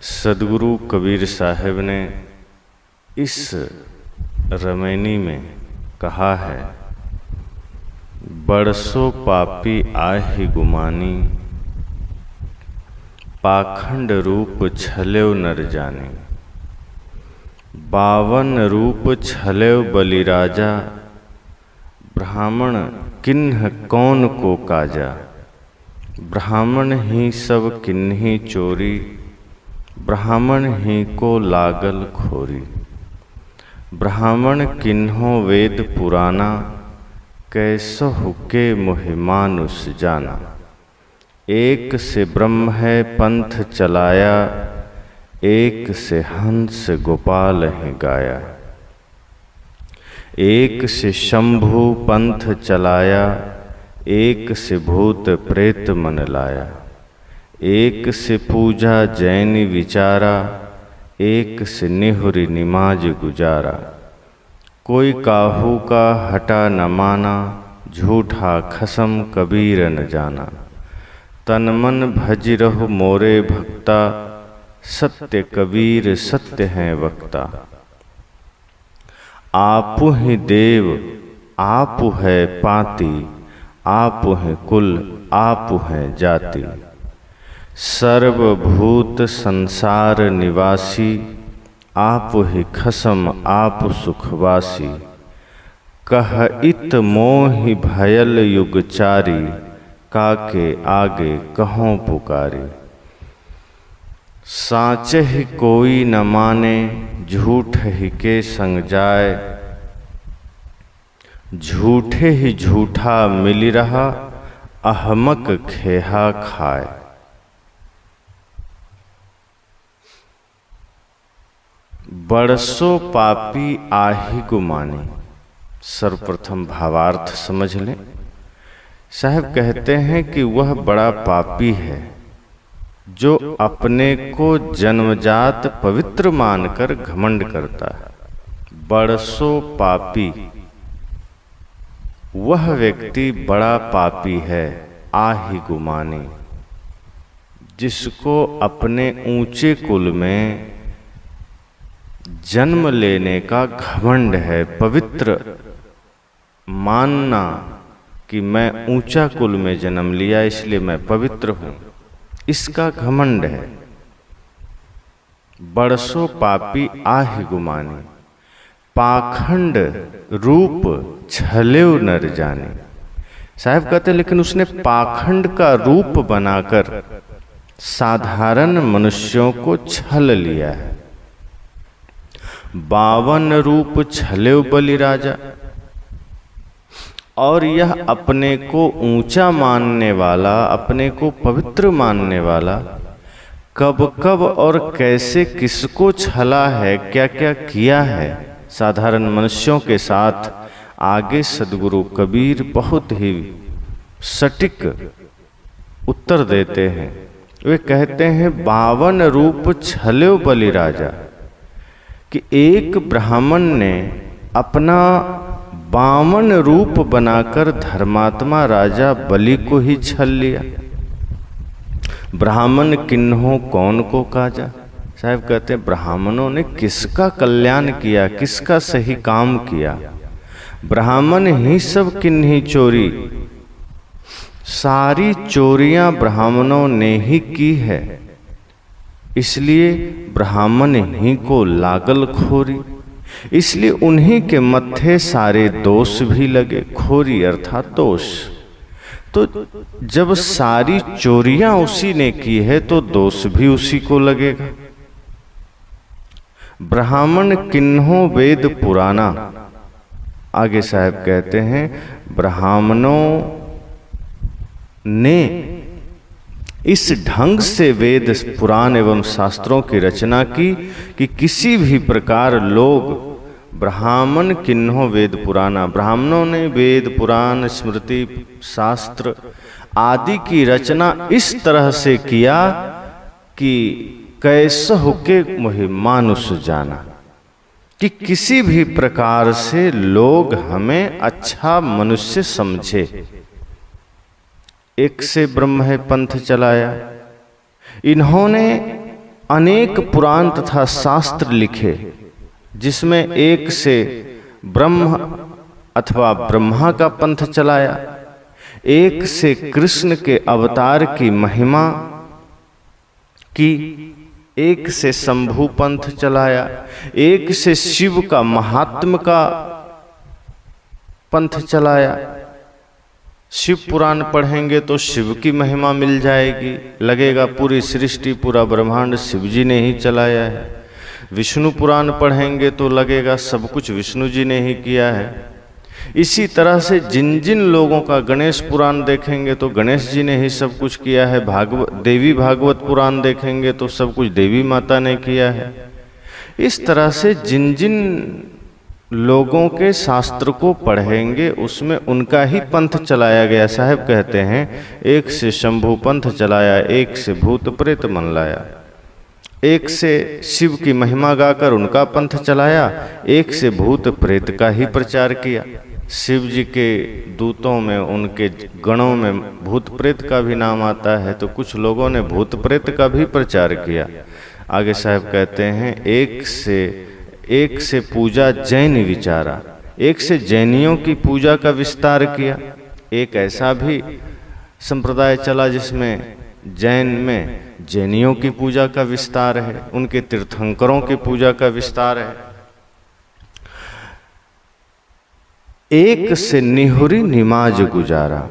सदगुरु कबीर साहब ने इस रमैनी में कहा है, बरसो पापी आहि गुमानी, पाखंड रूप छलेव नर जाने। 52 रूप छलेव बलिराजा, ब्राह्मण किन्ह कौन को काजा। ब्राह्मण ही सब किन्हीं चोरी, ब्राह्मण ही को लागल खोरी। ब्राह्मण किन्हों वेद पुराना, कैसो हुके मोहि मानुष जाना। एक से ब्रह्म है पंथ चलाया, एक से हंस गोपाल है गाया। एक से शंभु पंथ चलाया, एक से भूत प्रेत मन लाया। एक से पूजा जैन विचारा, एक से निहुरी निमाज गुजारा। कोई काहू का हटा न माना, झूठा खसम कबीर न जाना। तन मन भज रहो मोरे भक्ता, सत्य कबीर सत्य हैं वक्ता। आपु ही देव आपु है पाती, आपु है कुल आपु है जाति। सर्वभूत संसार निवासी, आपु ही खसम आपु सुखवासी। कह इत मोहि भयल युगचारी, काके आगे कहों पुकारी। साँचे ही कोई न माने, झूठ ही के संग जाए। झूठे ही झूठा मिल रहा, अहमक खेहा खाए। बरसो पापी आहि गुमानी। सर्वप्रथम भावार्थ समझ लें। साहब कहते हैं कि वह बड़ा पापी है जो अपने को जन्मजात पवित्र मानकर घमंड करता है। बरसो पापी, वह व्यक्ति बड़ा पापी है। आहि गुमानी, जिसको अपने ऊंचे कुल में जन्म लेने का घमंड है, पवित्र मानना कि मैं ऊंचा कुल में जन्म लिया इसलिए मैं पवित्र हूं, इसका घमंड है। बरसो पापी आहि गुमानी, पाखंड रूप छलेव नर जाने। साहब कहते हैं लेकिन उसने पाखंड का रूप बनाकर साधारण मनुष्यों को छल लिया है। 52 रूप छलेव बलिराजा, और यह अपने को ऊंचा मानने वाला, अपने को पवित्र मानने वाला कब कब और कैसे किसको छला है, क्या क्या किया है साधारण मनुष्यों के साथ, आगे सदगुरु कबीर बहुत ही सटीक उत्तर देते हैं। वे कहते हैं 52 रूप छलेव बलिराजा, कि एक ब्राह्मण ने अपना 52 रूप बनाकर धर्मात्मा राजा बलि को ही छल लिया। ब्राह्मण किन्हों कौन को काजा। साहब कहते हैं ब्राह्मणों ने किसका कल्याण किया, किसका सही काम किया। ब्राह्मण ही सब किन्हीं चोरी, सारी चोरियां ब्राह्मणों ने ही की है, इसलिए ब्राह्मण ही को लागल खोरी। इसलिए उन्हीं के मत्थे सारे दोष भी लगे। खोरी अर्थात दोष। तो जब सारी चोरियां उसी ने की है तो दोष भी उसी को लगेगा। ब्राह्मण किन्हों वेद पुराना। आगे साहब कहते हैं ब्राह्मणों ने इस ढंग से वेद पुराण एवं शास्त्रों की रचना की कि किसी भी प्रकार लोग ब्राह्मण किन्हों वेद पुराना, ब्राह्मणों ने वेद पुराण स्मृति शास्त्र आदि की रचना इस तरह से किया कि कैसे होके मोहि मानुष जाना, कि किसी भी प्रकार से लोग हमें अच्छा मनुष्य समझे। एक से ब्रह्म है पंथ चलाया। इन्होंने अनेक पुराण तथा शास्त्र लिखे, जिसमें एक से ब्रह्म अथवा ब्रह्मा का पंथ चलाया, एक से कृष्ण के अवतार की महिमा की, एक से शंभु पंथ चलाया, एक से शिव का महात्म का पंथ चलाया। शिव पुराण पढ़ेंगे तो शिव की महिमा मिल जाएगी, लगेगा पूरी सृष्टि पूरा ब्रह्मांड शिव जी ने ही चलाया है। विष्णु पुराण पढ़ेंगे तो लगेगा सब कुछ विष्णु जी ने ही किया है। इसी तरह से जिन जिन लोगों का गणेश पुराण देखेंगे तो गणेश जी ने ही सब कुछ किया है। देवी भागवत पुराण देखेंगे तो सब कुछ देवी माता ने किया है। इस तरह से जिन जिन लोगों के शास्त्र को पढ़ेंगे उसमें उनका ही पंथ चलाया गया। साहब कहते हैं एक से शंभु पंथ चलाया, एक से भूत प्रेत मन लाया, एक से शिव की महिमा गाकर उनका पंथ चलाया, एक से भूत प्रेत का ही प्रचार किया। शिव जी के दूतों में, उनके गणों में भूत प्रेत का भी नाम आता है, तो कुछ लोगों ने भूत प्रेत का भी प्रचार किया। आगे साहब कहते हैं एक से पूजा जैन विचारा, एक से जैनियों की पूजा का विस्तार किया। एक ऐसा भी संप्रदाय चला जिसमें जैन में जैनियों की पूजा का विस्तार है, उनके तीर्थंकरों की पूजा का विस्तार है। एक से निहुरी निमाज गुजारा,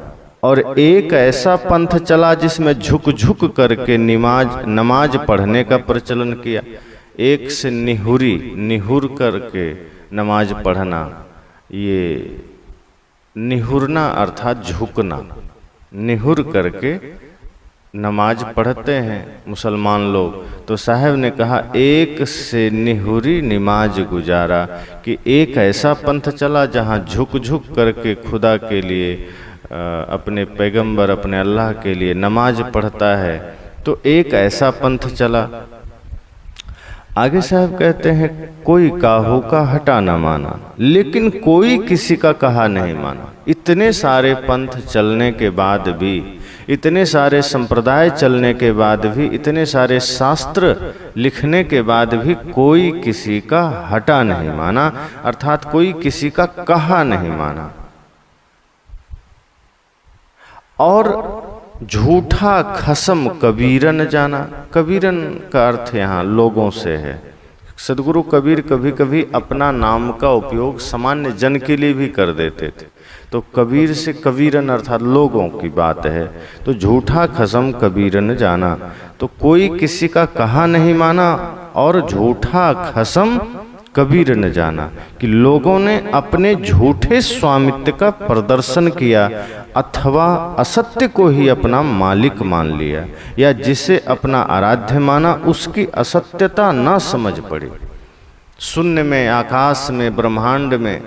और एक ऐसा पंथ चला जिसमें झुक झुक करके नमाज पढ़ने का प्रचलन किया। एक से निहुर करके नमाज पढ़ना, ये निहुरना अर्थात झुकना, निहुर करके नमाज पढ़ते हैं मुसलमान लोग। तो साहब ने कहा एक से निहुरी नमाज गुजारा, कि एक ऐसा पंथ चला जहाँ झुक झुक करके खुदा के लिए, अपने पैगंबर, अपने अल्लाह के लिए नमाज पढ़ता है। तो एक ऐसा पंथ चला। आगे साहब कहते हैं कोई काहू का हटा न माना, लेकिन कोई किसी का कहा नहीं माना। इतने सारे पंथ चलने के बाद भी, इतने सारे संप्रदाय चलने के बाद भी, इतने सारे शास्त्र लिखने के बाद भी कोई किसी का हटा नहीं माना, अर्थात कोई किसी का कहा नहीं माना। और झूठा खसम कबीरन जाना, कबीरन का अर्थ यहाँ लोगों से है। सदगुरु कबीर कभी कभी अपना नाम का उपयोग सामान्य जन के लिए भी कर देते थे, तो कबीर से कबीरन अर्थात लोगों की बात है। तो झूठा खसम कबीरन जाना, तो कोई किसी का कहा नहीं माना और झूठा खसम कबीर न जाना, कि लोगों ने अपने झूठे स्वामित्व का प्रदर्शन किया अथवा असत्य को ही अपना मालिक मान लिया, या जिसे अपना आराध्य माना उसकी असत्यता न समझ पड़ी। शून्य में, आकाश में, ब्रह्मांड में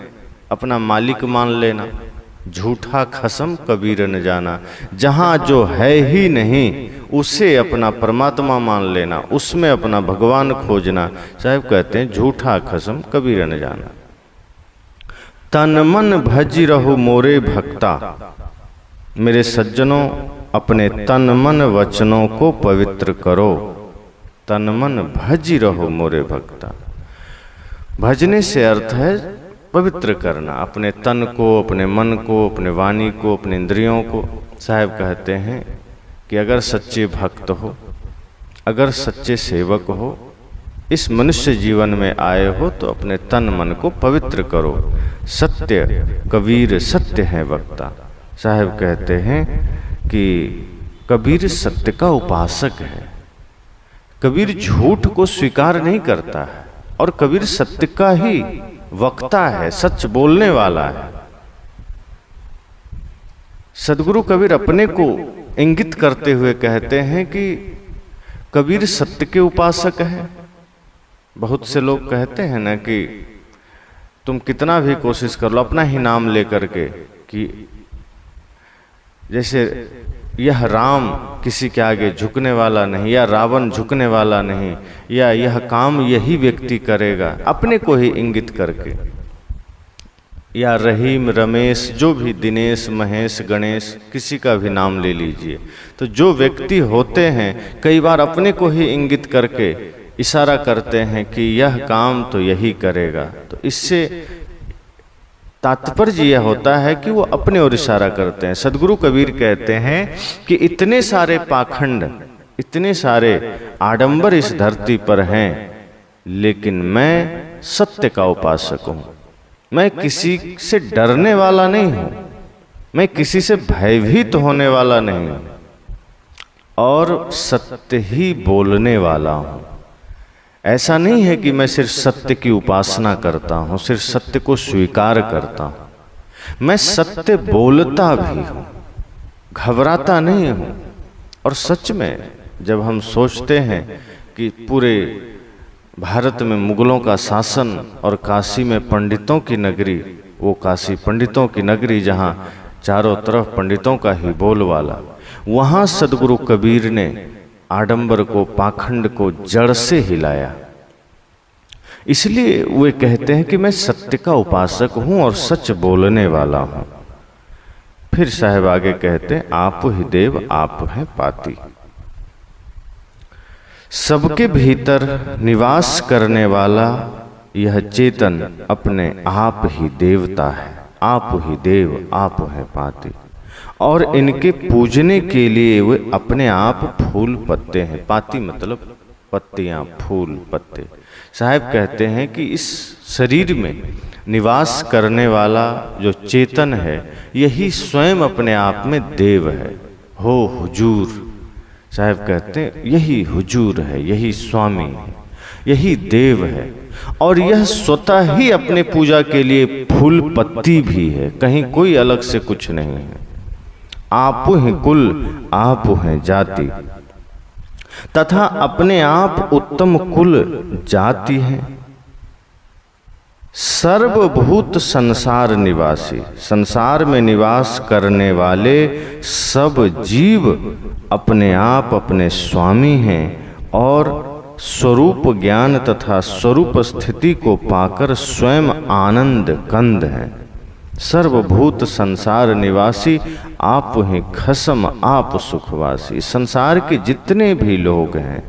अपना मालिक मान लेना, झूठा खसम कबीर न जाना। जहाँ जो है ही नहीं उसे अपना परमात्मा मान लेना, उसमें अपना भगवान खोजना। साहब कहते हैं झूठा खसम कबीर न जाना। तन मन भज रहो मोरे भक्ता, मेरे सज्जनों अपने तन मन वचनों को पवित्र करो। तन मन भज रहो मोरे भक्ता, भजने से अर्थ है पवित्र करना, अपने तन को, अपने मन को, अपने वाणी को, अपने इंद्रियों को। साहब कहते हैं कि अगर सच्चे भक्त हो, अगर सच्चे सेवक हो, इस मनुष्य जीवन में आए हो, तो अपने तन मन को पवित्र करो। सत्य कबीर सत्य है वक्ता। साहब कहते हैं कि कबीर सत्य का उपासक है। कबीर झूठ को स्वीकार नहीं करता है, और कबीर सत्य का ही वक्ता है, सच बोलने वाला है। सदगुरु कबीर अपने को इंगित करते हुए कहते हैं कि कबीर सत्य के उपासक है। बहुत से लोग कहते हैं ना कि तुम कितना भी कोशिश कर लो अपना ही नाम लेकर के, कि जैसे यह राम किसी के आगे झुकने वाला नहीं, या रावण झुकने वाला नहीं, या यह काम यही व्यक्ति करेगा, अपने को ही इंगित करके। या रहीम, रमेश, जो भी, दिनेश, महेश, गणेश, किसी का भी नाम ले लीजिए, तो जो व्यक्ति होते हैं कई बार अपने को ही इंगित करके इशारा करते हैं कि यह काम तो यही करेगा। तो इससे तात्पर्य यह होता है कि वो अपने ओर इशारा करते हैं। सदगुरु कबीर कहते हैं कि इतने सारे पाखंड, इतने सारे आडंबर इस धरती पर हैं, लेकिन मैं सत्य का उपासक हूं। मैं किसी से डरने वाला नहीं हूं, मैं किसी से भयभीत होने वाला नहीं हूं, और सत्य ही बोलने वाला हूं। ऐसा नहीं है कि मैं सिर्फ सत्य की उपासना करता हूं, सिर्फ सत्य को स्वीकार करता हूं, मैं सत्य बोलता भी हूं, घबराता नहीं हूं। और सच में जब हम सोचते हैं कि पूरे भारत में मुगलों का शासन और काशी में पंडितों की नगरी, वो काशी पंडितों की नगरी जहाँ चारों तरफ पंडितों का ही बोलवाला, वहाँ सदगुरु कबीर ने आडंबर को, पाखंड को जड़ से हिलाया। इसलिए वे कहते हैं कि मैं सत्य का उपासक हूं और सच बोलने वाला हूं। फिर साहब आगे कहते हैं, आप ही देव आप हैं पाती। सबके भीतर निवास करने वाला यह चेतन अपने आप ही देवता है। आप ही देव आप हैं पाती। और इनके पूजने के लिए वे अपने आप फूल पत्ते हैं। पाती मतलब पत्तियां, फूल, पत्ते। साहब कहते हैं कि इस शरीर में निवास करने वाला जो चेतन है, यही स्वयं अपने आप में देव है। हो हुजूर, साहब कहते हैं यही हुजूर है, यही स्वामी है, यही देव है। और यह स्वतः ही अपने पूजा के लिए फूल पत्ती भी है, कहीं कोई अलग से कुछ नहीं है। आप हैं कुल, आप हैं जाति, तथा अपने आप उत्तम कुल जाति है। सर्वभूत संसार निवासी, संसार में निवास करने वाले सब जीव अपने आप अपने स्वामी हैं और स्वरूप ज्ञान तथा स्वरूप स्थिति को पाकर स्वयं आनंद कंद हैं। सर्वभूत संसार निवासी आप हैं खसम आप सुखवासी। संसार के जितने भी लोग हैं,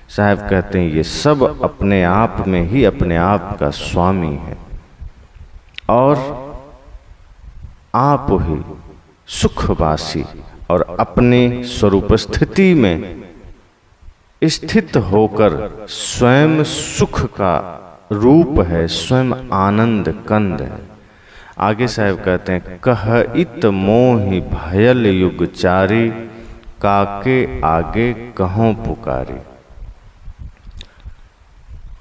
साहब कहते हैं ये सब अपने आप में ही अपने आप का स्वामी है और आप ही सुखवासी और अपने स्वरूप स्थिति में स्थित होकर स्वयं सुख का रूप है, स्वयं आनंद कंद है। आगे साहब कहते हैं, कहइत मोहि भयल युग चारी, काके आगे कहों पुकारी।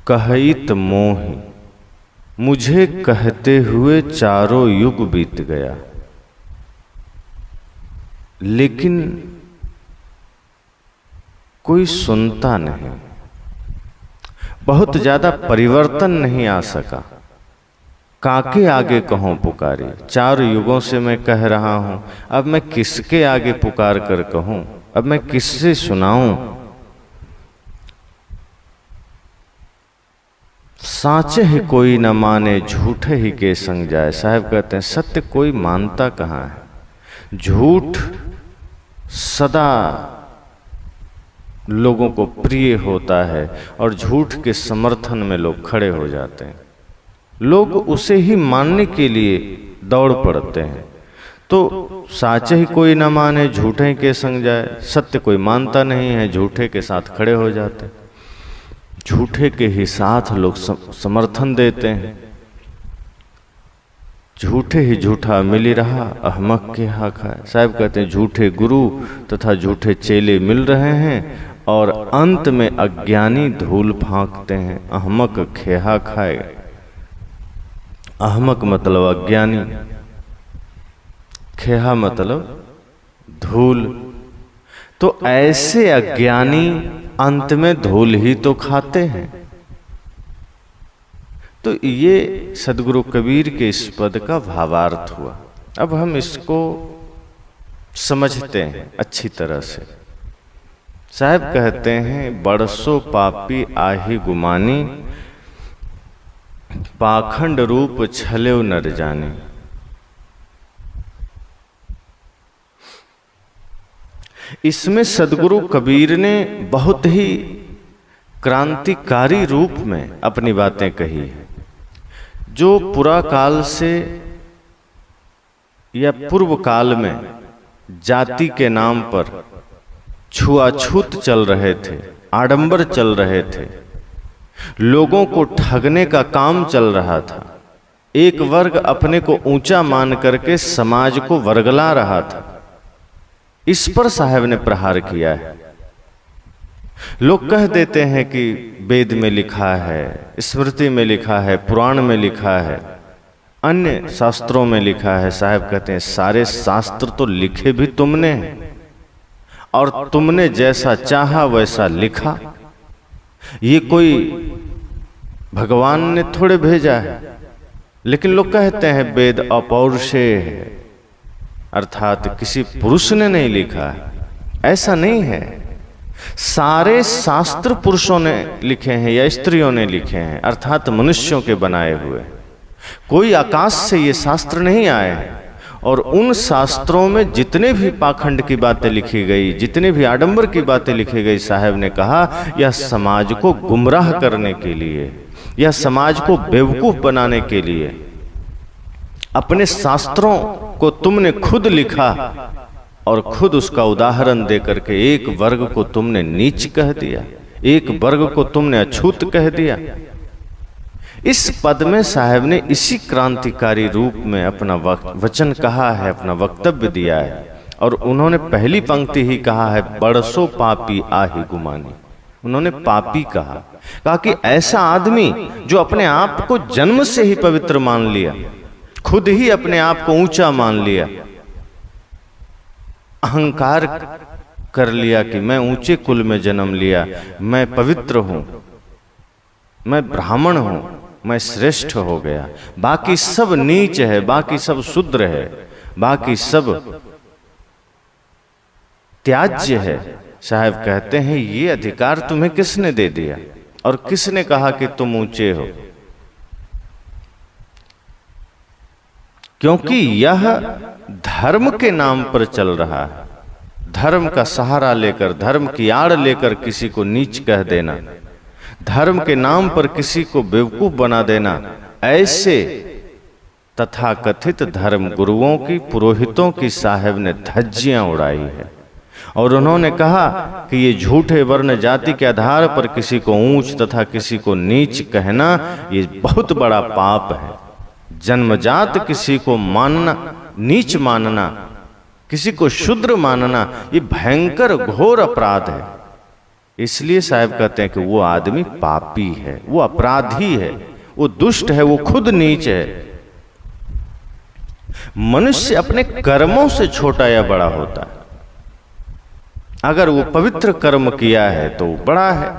कहइत मोहि, मुझे कहते हुए चारों युग बीत गया, लेकिन कोई सुनता नहीं, बहुत ज्यादा परिवर्तन नहीं आ सका। काके आगे कहों पुकारी, 4 युगों से मैं कह रहा हूं, अब मैं किसके आगे पुकार कर कहूं, अब मैं किससे सुनाऊं। साचे ही कोई न माने, झूठे ही के संग जाए। साहब कहते हैं सत्य कोई मानता कहाँ है, झूठ सदा लोगों को प्रिय होता है और झूठ के समर्थन में लोग खड़े हो जाते हैं। लोग उसे ही मानने के लिए दौड़ पड़ते हैं। तो साचे ही कोई न माने, झूठे के संग जाए। सत्य कोई मानता नहीं है, झूठे के साथ खड़े हो जाते हैं, झूठे के ही साथ लोग समर्थन देते हैं। झूठे ही झूठा मिल रहा, अहमक के हा खाए। साहब कहते हैं झूठे गुरु तथा झूठे चेले मिल रहे हैं और अंत में अज्ञानी धूल फांकते हैं, अहमक खेहा खाए। अहमक मतलब अज्ञानी, खेहा मतलब धूल। तो ऐसे अज्ञानी अंत में धूल ही तो खाते हैं। तो ये सदगुरु कबीर के इस पद का भावार्थ हुआ। अब हम इसको समझते हैं अच्छी तरह से। साहब कहते हैं, बरसो पापी आही गुमानी, पाखंड रूप छलेव नर जाने। इसमें सदगुरु कबीर ने बहुत ही क्रांतिकारी रूप में अपनी बातें कही है। जो पुरा काल से या पूर्व काल में जाति के नाम पर छुआछूत चल रहे थे, आडंबर चल रहे थे, लोगों को ठगने का काम चल रहा था, एक वर्ग अपने को ऊंचा मान करके समाज को वर्गला रहा था, इस पर साहब ने प्रहार किया है। लोग कह देते हैं कि वेद में लिखा है, स्मृति में लिखा है, पुराण में लिखा है, अन्य शास्त्रों में लिखा है। साहब कहते हैं सारे शास्त्र तो लिखे भी तुमने हैं और तुमने जैसा चाहा वैसा लिखा। ये कोई भगवान ने थोड़े भेजा है। लेकिन लोग कहते हैं वेद अपौरुषेय है, अर्थात किसी पुरुष ने नहीं लिखा है। ऐसा नहीं है। सारे शास्त्र पुरुषों ने लिखे हैं या स्त्रियों ने लिखे हैं, अर्थात मनुष्यों के बनाए हुए। कोई आकाश से ये शास्त्र नहीं आए हैं। और उन शास्त्रों में जितने भी पाखंड की बातें लिखी गई, जितने भी आडंबर की बातें लिखी गई, साहब ने कहा यह समाज को गुमराह करने के लिए, यह समाज को बेवकूफ बनाने के लिए। अपने शास्त्रों को तुमने खुद लिखा और खुद उसका उदाहरण देकर के एक वर्ग को तुमने नीच कह दिया, एक वर्ग को तुमने अछूत कह दिया। इस पद में साहब ने इसी क्रांतिकारी रूप में अपना वचन कहा है, अपना वक्तव्य दिया है। और उन्होंने पहली पंक्ति ही कहा है, बरसो पापी आहि गुमानी। उन्होंने पापी कहा कि ऐसा आदमी जो अपने आप को जन्म से ही पवित्र मान लिया, खुद ही अपने आप को ऊंचा मान लिया, अहंकार कर लिया कि मैं ऊंचे कुल में जन्म लिया, मैं पवित्र हूं, मैं ब्राह्मण हूं, मैं श्रेष्ठ हो गया, बाकी सब नीच है, बाकी सब शूद्र है, बाकी सब त्याज्य है। साहब कहते हैं ये अधिकार तुम्हें किसने दे दिया और किसने कहा कि तुम ऊंचे हो? क्योंकि यह धर्म के नाम पर चल रहा है। धर्म का सहारा लेकर, धर्म की आड़ लेकर किसी को नीच कह देना, धर्म के नाम पर किसी को बेवकूफ बना देना, ऐसे तथाकथित धर्म गुरुओं की, पुरोहितों की साहब ने धज्जियां उड़ाई है। और उन्होंने कहा कि ये झूठे वर्ण जाति के आधार पर किसी को ऊंच तथा किसी को नीच कहना ये बहुत बड़ा पाप है। जन्मजात किसी को मानना, नीच मानना, किसी को शूद्र मानना, ये भयंकर घोर अपराध है। इसलिए साहब कहते हैं कि वो आदमी पापी है, वो अपराधी है, वो दुष्ट है, वो खुद नीच है। मनुष्य अपने कर्मों से छोटा या बड़ा होता है। अगर वो पवित्र कर्म किया है तो बड़ा है,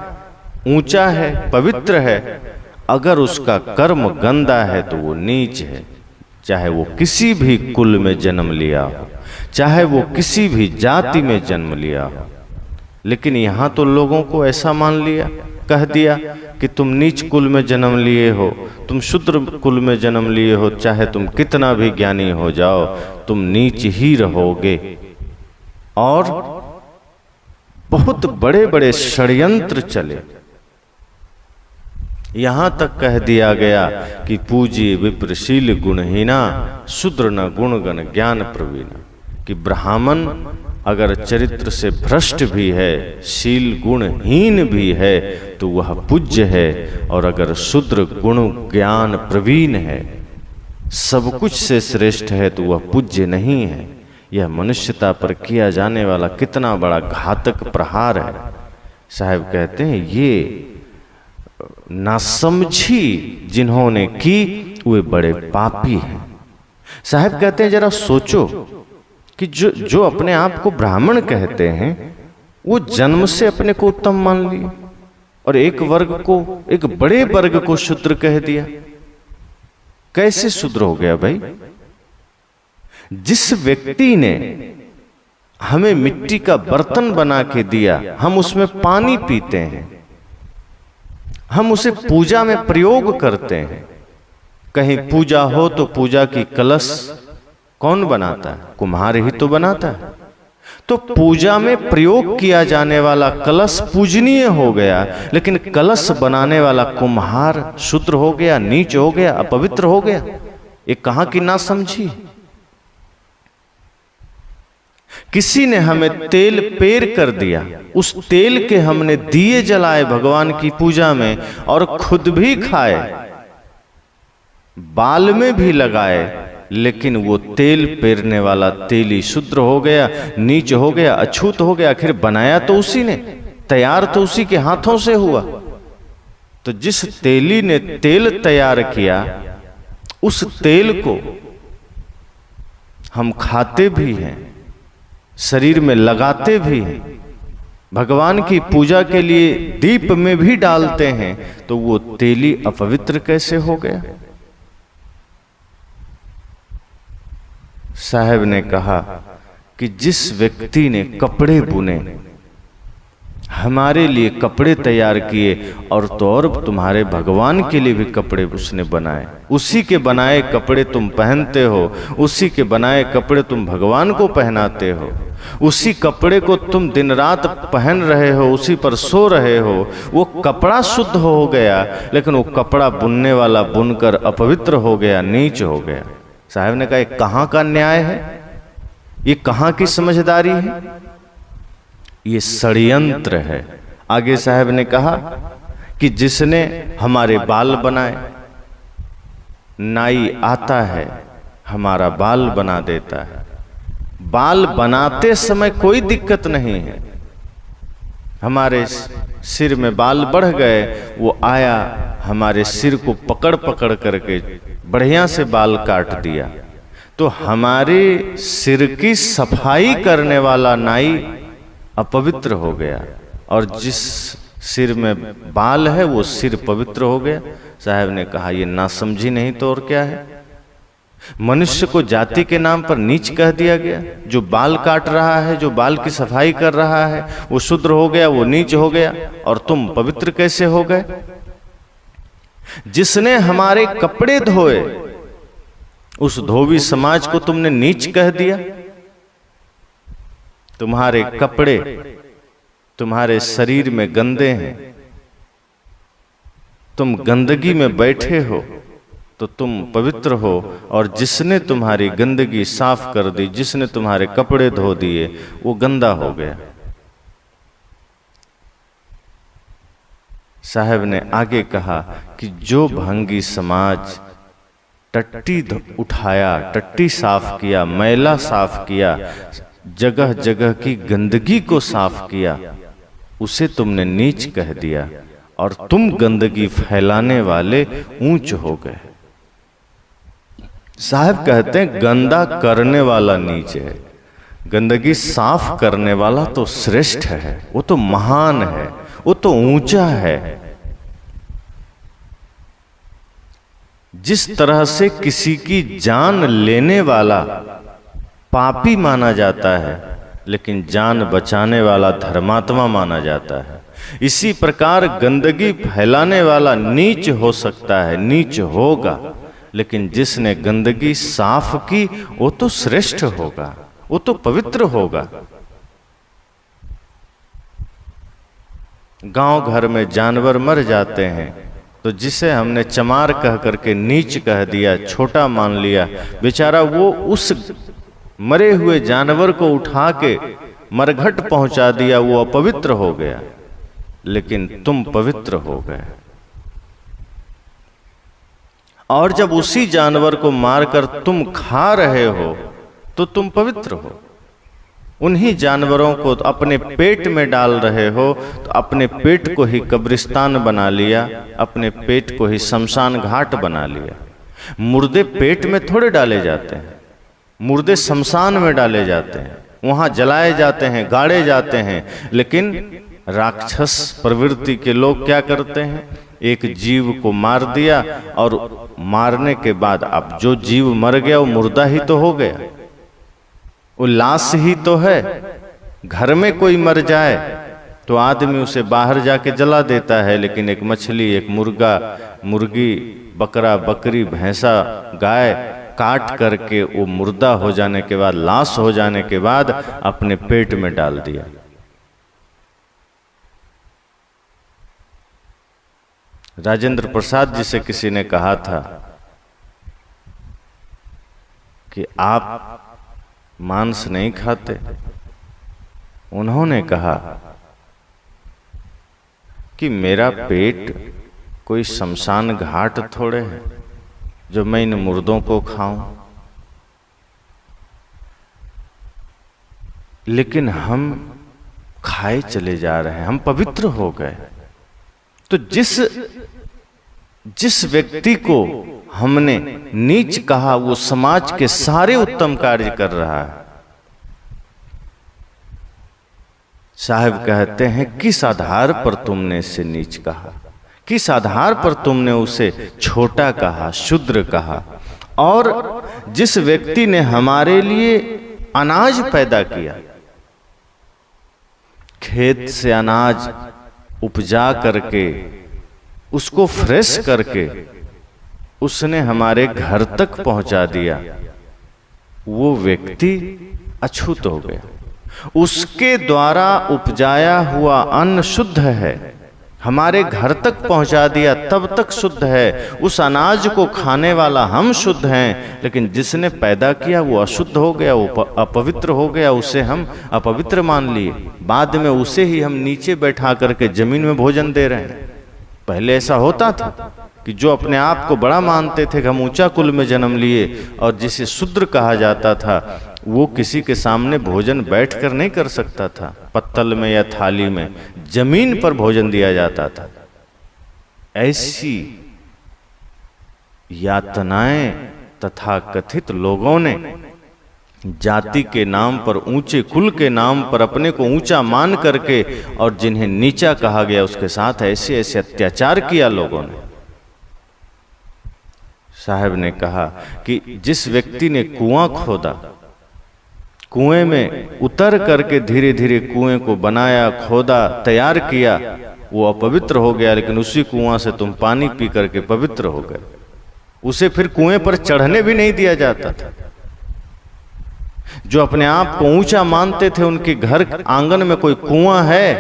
ऊंचा है, पवित्र है। अगर उसका कर्म गंदा है तो वो नीच है, चाहे वो किसी भी कुल में जन्म लिया हो, चाहे वो किसी भी जाति में जन्म लिया हो। लेकिन यहां तो लोगों को ऐसा मान लिया, कह दिया कि तुम नीच कुल में जन्म लिए हो, तुम शूद्र कुल में जन्म लिए हो, चाहे तुम कितना भी ज्ञानी हो जाओ, तुम नीच ही रहोगे। और बहुत बड़े बड़े षड्यंत्र चले। यहां तक कह दिया गया कि पूज्य विप्रशील गुणहीना, शूद्र न गुणगण ज्ञान प्रवीणा। कि ब्राह्मण अगर चरित्र से भ्रष्ट भी है, शील गुणहीन भी है, तो वह पूज्य है। और अगर शूद्र गुण ज्ञान प्रवीण है, सब कुछ से श्रेष्ठ है, तो वह पूज्य नहीं है। यह मनुष्यता पर किया जाने वाला कितना बड़ा घातक प्रहार है। साहब कहते हैं ये नासमझी जिन्होंने की वे बड़े पापी हैं। साहब कहते हैं जरा सोचो कि जो अपने आप को ब्राह्मण कहते हैं वो जन्म से अपने को उत्तम मान लिए और एक वर्ग को, एक बड़े वर्ग को शूद्र कह दिया। कैसे शूद्र हो गया भाई? जिस व्यक्ति ने हमें मिट्टी का बर्तन बना के दिया, हम उसमें पानी पीते हैं, हम उसे पूजा में प्रयोग करते हैं, कहीं पूजा हो तो पूजा की कलश कौन बनाता है? कुम्हार ही तो बनाता है। तो पूजा में प्रयोग किया जाने वाला कलश पूजनीय हो गया, लेकिन कलश बनाने वाला कुम्हार शूद्र हो गया, नीच हो गया, अपवित्र हो गया। ये कहां की ना समझी। किसी ने हमें तेल पेर कर दिया, उस तेल के हमने दिए जलाए भगवान की पूजा में और खुद भी खाए, बाल में भी लगाए, लेकिन वो तेल पेरने वाला तेली शूद्र हो गया, नीच हो गया, अछूत हो गया। आखिर बनाया तो उसी ने, तैयार तो उसी के हाथों से हुआ। तो जिस तेली ने तेल तैयार किया, उस तेल को हम खाते भी हैं, शरीर में लगाते भी हैं, भगवान की पूजा के लिए दीप में भी डालते हैं, तो वो तेली अपवित्र कैसे हो गया? साहब ने कहा कि जिस व्यक्ति ने कपड़े बुने, हमारे लिए कपड़े तैयार किए, और तो और तुम्हारे भगवान के लिए भी कपड़े उसने बनाए, उसी के बनाए कपड़े तुम पहनते हो, उसी के बनाए कपड़े तुम भगवान को पहनाते हो, उसी कपड़े को तुम दिन रात पहन रहे हो, उसी पर सो रहे हो। वो कपड़ा शुद्ध हो गया, लेकिन वो कपड़ा बुनने वाला बुनकर अपवित्र हो गया, नीच हो गया। साहब ने कहा, कहां का न्याय है? ये कहां की समझदारी है? ये षड्यंत्र है। आगे साहब ने कहा कि जिसने हमारे बाल बनाए, नाई आता है हमारा बाल बना देता है। बाल बनाते समय कोई दिक्कत नहीं है, हमारे सिर में बाल बढ़ गए, वो आया हमारे सिर को पकड़ पकड़ करके बढ़िया से बाल काट दिया। तो हमारे सिर की सफाई करने वाला नाई अपवित्र हो गया, और जिस सिर में बाल है वो सिर पवित्र हो गया। साहब ने कहा, ये ना समझी नहीं तो और क्या है? मनुष्य को जाति के नाम पर नीच कह दिया गया। जो बाल काट रहा है, जो बाल की सफाई कर रहा है, वो शूद्र हो गया, वो नीच हो गया, और तुम पवित्र कैसे हो गए? जिसने हमारे कपड़े धोए, उस धोबी समाज को तुमने नीच कह दिया। तुम्हारे कपड़े तुम्हारे शरीर में गंदे हैं, तुम गंदगी में बैठे हो तो तुम पवित्र हो, और जिसने तुम्हारी गंदगी साफ कर दी, जिसने तुम्हारे कपड़े धो दिए, वो गंदा हो गया। साहब ने आगे कहा कि जो भंगी समाज टट्टी उठाया, टट्टी साफ किया, मैला साफ किया, जगह जगह की गंदगी को साफ किया, उसे तुमने नीच कह दिया, और तुम गंदगी फैलाने वाले ऊंच हो गए। साहब कहते हैं, गंदा करने वाला नीच है, गंदगी साफ करने वाला तो श्रेष्ठ है, वो तो महान है, वो तो ऊंचा है। जिस तरह से किसी की जान लेने वाला पापी माना जाता है, लेकिन जान बचाने वाला धर्मात्मा माना जाता है, इसी प्रकार गंदगी फैलाने वाला नीच हो सकता है, नीच होगा, लेकिन जिसने गंदगी साफ की वो तो श्रेष्ठ होगा, वो तो पवित्र होगा। गांव घर में जानवर मर जाते हैं, तो जिसे हमने चमार कह करके नीच कह दिया, छोटा मान लिया, बेचारा वो उस मरे हुए जानवर को उठा के मरघट पहुंचा दिया, वो अपवित्र हो गया, लेकिन तुम पवित्र हो गए। और जब उसी जानवर को मारकर तुम खा रहे हो तो तुम पवित्र हो। उन्हीं जानवरों को अपने पेट में डाल रहे हो तो अपने पेट को ही कब्रिस्तान बना लिया, अपने पेट को ही शमशान घाट बना लिया। मुर्दे पेट में थोड़े डाले जाते हैं, मुर्दे शमशान में डाले जाते हैं, वहां जलाए जाते हैं, गाड़े जाते हैं। लेकिन राक्षस प्रवृत्ति के लोग क्या करते हैं, एक जीव को मार दिया और मारने के बाद अब जो जीव मर गया वो मुर्दा ही तो हो गया, वो लाश ही तो है। घर में कोई मर जाए तो आदमी उसे बाहर जाके जला देता है, लेकिन एक मछली, एक मुर्गा, मुर्गी, बकरा, बकरी, भैंसा, गाय काट करके वो मुर्दा हो जाने के बाद, लाश हो जाने के बाद अपने पेट में डाल दिया। राजेंद्र प्रसाद जी से किसी ने कहा था कि आप मांस नहीं खाते। उन्होंने कहा कि मेरा पेट कोई शमशान घाट थोड़े है जो मैं इन मुर्दों को खाऊं। लेकिन हम खाए चले जा रहे हैं, हम पवित्र हो गए। तो जिस व्यक्ति को हमने नीच कहा वो समाज के सारे उत्तम कार्य कर रहा है। साहब कहते हैं किस आधार पर तुमने इसे नीच कहा, किस आधार पर तुमने उसे छोटा कहा, शूद्र कहा। और जिस व्यक्ति ने हमारे लिए अनाज पैदा किया, खेत से अनाज उपजा करके उसको फ्रेश करके उसने हमारे घर तक पहुंचा दिया, वो व्यक्ति अछूत हो गया। उसके द्वारा उपजाया हुआ अन्न शुद्ध है, हमारे घर तक पहुंचा दिया तब तक शुद्ध है। उस अनाज को खाने वाला हम शुद्ध हैं, लेकिन जिसने पैदा किया वो अशुद्ध हो गया, वो अपवित्र हो गया, उसे हम अपवित्र मान लिए। बाद में उसे ही हम नीचे बैठा करके जमीन में भोजन दे रहे हैं। पहले ऐसा होता था कि जो अपने आप को बड़ा मानते थे कि हम ऊंचा कुल में जन्म लिए और जिसे शूद्र कहा जाता था, वो किसी के सामने भोजन बैठकर नहीं कर सकता था, पत्तल में या थाली में, जमीन पर भोजन दिया जाता था। ऐसी यातनाएं तथा कथित लोगों ने जाति के नाम पर, ऊंचे कुल के नाम पर अपने को ऊंचा मान करके और जिन्हें नीचा कहा गया उसके साथ ऐसे ऐसे अत्याचार किया लोगों ने। साहब ने कहा कि जिस व्यक्ति ने कुआं खोदा, कुएं में उतर करके धीरे धीरे कुएं को बनाया, खोदा, तैयार किया, वो अपवित्र हो गया, लेकिन उसी कुआं से तुम पानी पी करके पवित्र हो गए। उसे फिर कुएं पर चढ़ने भी नहीं दिया जाता था। जो अपने आप को ऊंचा मानते थे, उनके घर आंगन में कोई कुआं है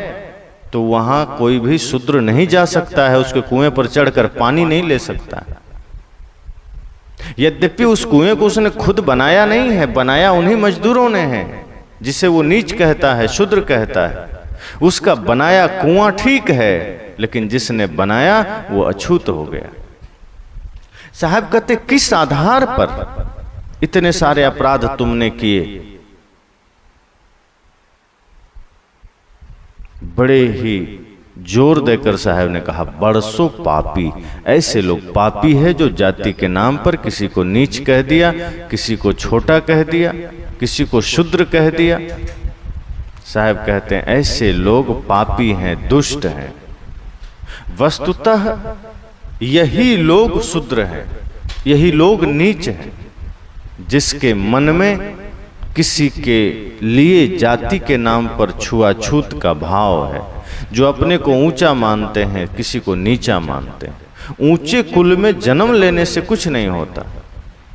तो वहां कोई भी शूद्र नहीं जा सकता है, उसके कुएं पर चढ़कर पानी नहीं ले सकता है। यद्यपि उस कुएं को उसने खुद बनाया नहीं है, बनाया उन्हीं मजदूरों ने है जिसे वो नीच कहता है, शूद्र कहता है। उसका बनाया कुआं ठीक है, लेकिन जिसने बनाया वो अछूत हो गया। साहब कहते किस आधार पर इतने सारे अपराध तुमने किए? बड़े ही जोर देकर साहब ने कहा, बरसों पापी। ऐसे लोग पापी है जो जाति के नाम पर किसी को नीच कह दिया, किसी को छोटा कह दिया, किसी को शूद्र कह दिया। साहब कहते हैं ऐसे लोग पापी हैं, दुष्ट हैं। वस्तुतः यही लोग शूद्र हैं, यही लोग नीच हैं, जिसके मन में किसी के लिए जाति के नाम पर छुआछूत का भाव है, जो अपने को ऊंचा मानते हैं, किसी को नीचा मानते हैं। ऊंचे कुल में जन्म लेने से कुछ नहीं होता।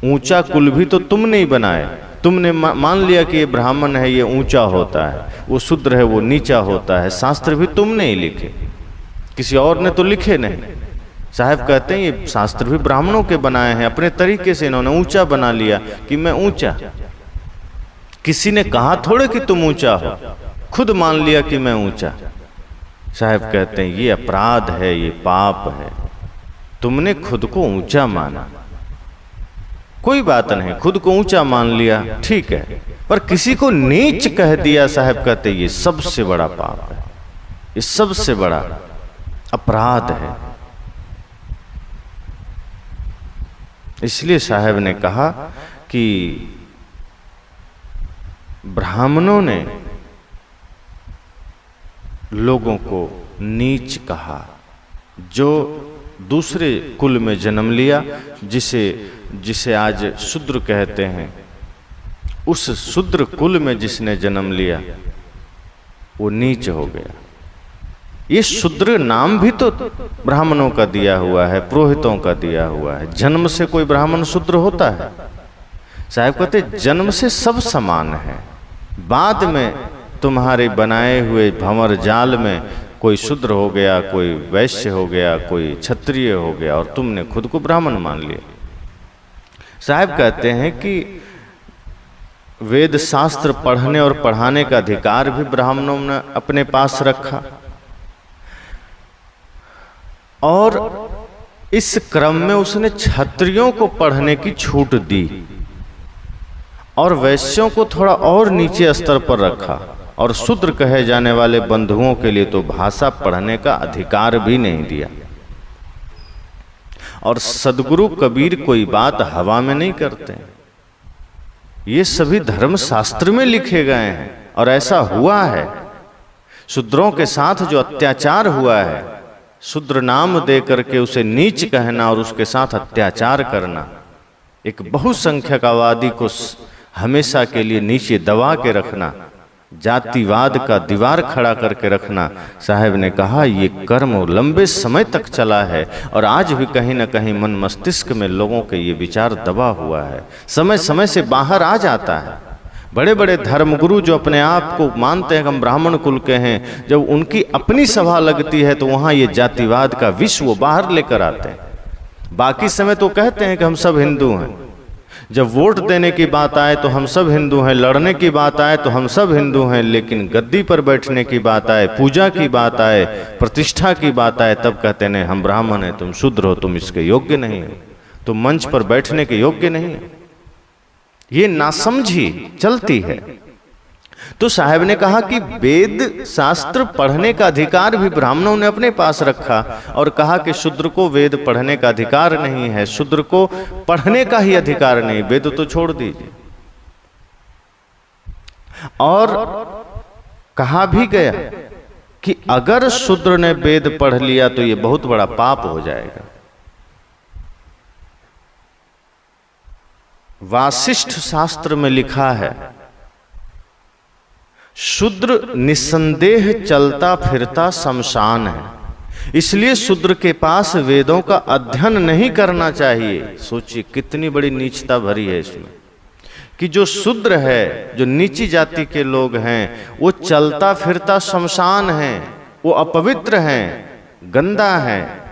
ऊंचा कुल भी तो तुमने ही बनाया। तुमने मान लिया कि ये ब्राह्मण है, ये ऊंचा होता है, वो शूद्र है, वो नीचा होता है। शास्त्र भी तुमने ही लिखे, किसी और ने तो लिखे नहीं। साहब कहते हैं ये शास्त्र भी ब्राह्मणों के बनाए हैं, अपने तरीके से इन्होंने ऊंचा बना लिया कि मैं ऊंचा। किसी ने कहा थोड़े कि तुम ऊंचा हो, खुद मान लिया कि मैं ऊंचा। साहब कहते हैं ये अपराध है, ये पाप है। तुमने खुद को ऊंचा माना, कोई बात नहीं, खुद को ऊंचा मान लिया, ठीक है, पर किसी को नीच कह दिया, साहब कहते ये सबसे बड़ा पाप है, ये सबसे बड़ा अपराध है। इसलिए साहब ने कहा कि ब्राह्मणों ने लोगों को नीच कहा, जो दूसरे कुल में जन्म लिया, जिसे आज शूद्र कहते हैं। उस शूद्र कुल में जिसने जन्म लिया वो नीच हो गया। ये शूद्र नाम भी तो ब्राह्मणों का दिया हुआ है, पुरोहितों का दिया हुआ है। जन्म से कोई ब्राह्मण शूद्र होता है? साहब कहते जन्म से सब समान है, बाद में तुम्हारे बनाए हुए भंवर जाल में कोई शूद्र हो गया, कोई वैश्य हो गया, कोई क्षत्रिय हो गया और तुमने खुद को ब्राह्मण मान लिया। साहब कहते हैं कि वेद शास्त्र पढ़ने और पढ़ाने का अधिकार भी ब्राह्मणों ने अपने पास रखा, और इस क्रम में उसने क्षत्रियों को पढ़ने की छूट दी और वैश्यों को थोड़ा और नीचे स्तर पर रखा, और शूद्र कहे जाने वाले बंधुओं के लिए तो भाषा पढ़ने का अधिकार भी नहीं दिया। और सदगुरु कबीर कोई बात हवा में नहीं करते, ये सभी धर्म शास्त्र में लिखे गए हैं और ऐसा हुआ है। शूद्रों के साथ जो अत्याचार हुआ है, शूद्र नाम दे करके उसे नीच कहना और उसके साथ अत्याचार करना, एक बहुसंख्यकवादी को हमेशा के लिए नीचे दबा के रखना, जातिवाद का दीवार खड़ा करके रखना, साहब ने कहा ये कर्म लंबे समय तक चला है और आज भी कहीं ना कहीं मन मस्तिष्क में लोगों के ये विचार दबा हुआ है, समय समय से बाहर आ जाता है। बड़े बड़े धर्मगुरु जो अपने आप को मानते हैं कि हम ब्राह्मण कुल के हैं, जब उनकी अपनी सभा लगती है तो वहाँ ये जातिवाद का विष वो बाहर लेकर आते हैं। बाकी समय तो कहते हैं कि हम सब हिंदू हैं, जब वोट देने की बात आए तो हम सब हिंदू हैं, लड़ने की बात आए तो हम सब हिंदू हैं, लेकिन गद्दी पर बैठने की बात आए, पूजा की बात आए, प्रतिष्ठा की बात आए, तब कहते हैं हम ब्राह्मण हैं, तुम शूद्र हो, तुम इसके योग्य नहीं हो, तुम मंच पर बैठने के योग्य नहीं हो। ये नासमझी चलती है। तो साहब ने कहा कि वेद शास्त्र पढ़ने का अधिकार भी ब्राह्मणों ने अपने पास रखा और कहा कि शूद्र को वेद पढ़ने का अधिकार नहीं है, शूद्र को पढ़ने का ही अधिकार नहीं, वेद तो छोड़ दीजिए। और कहा भी गया कि अगर शूद्र ने वेद पढ़ लिया तो ये बहुत बड़ा पाप हो जाएगा। वासिष्ठ शास्त्र में लिखा है, शूद्र निसंदेह चलता फिरता शमशान है, इसलिए शूद्र के पास वेदों का अध्ययन नहीं करना चाहिए। सोचिए कितनी बड़ी नीचता भरी है इसमें, कि जो शूद्र है, जो नीची जाति के लोग हैं, वो चलता फिरता शमशान है, वो अपवित्र हैं, गंदा है,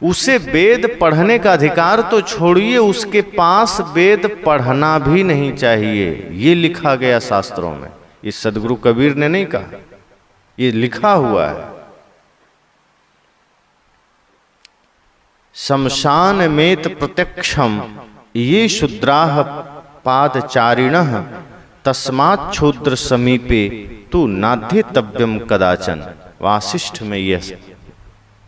उसे वेद पढ़ने का अधिकार तो छोड़िए, उसके पास वेद पढ़ना भी नहीं चाहिए। ये लिखा गया शास्त्रों में, ये सदगुरु कबीर ने नहीं कहा, ये लिखा हुआ है। शमशान मेत प्रत्यक्षम ये शूद्राः पादचारिणः तस्मात् क्षुद्र समीपे तु नाध्येतव्यम कदाचन। वासिष्ठ में यह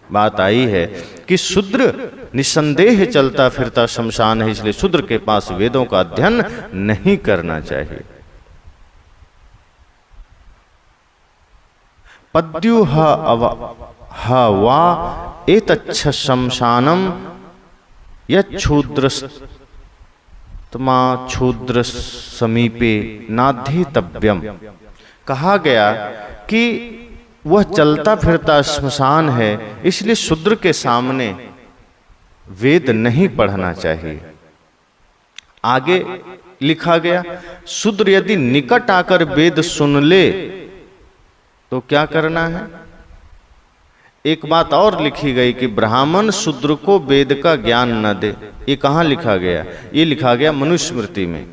बात आई है कि शूद्र निसंदेह चलता फिरता शमशान है, इसलिए शूद्र के पास वेदों का अध्ययन नहीं करना चाहिए। पद्युः वा एतच्छ शमशानम यच्छूद्रस्तमा क्षुद्र समीपे नाध्येतव्यम। कहा गया कि वह चलता फिरता श्मशान है, इसलिए शूद्र के सामने वेद नहीं पढ़ना चाहिए। आगे लिखा गया, शूद्र यदि निकट आकर वेद सुन ले तो क्या करना है। एक बात और लिखी गई कि ब्राह्मण शूद्र को वेद का ज्ञान न दे। ये कहाँ लिखा गया? ये लिखा गया मनुस्मृति में,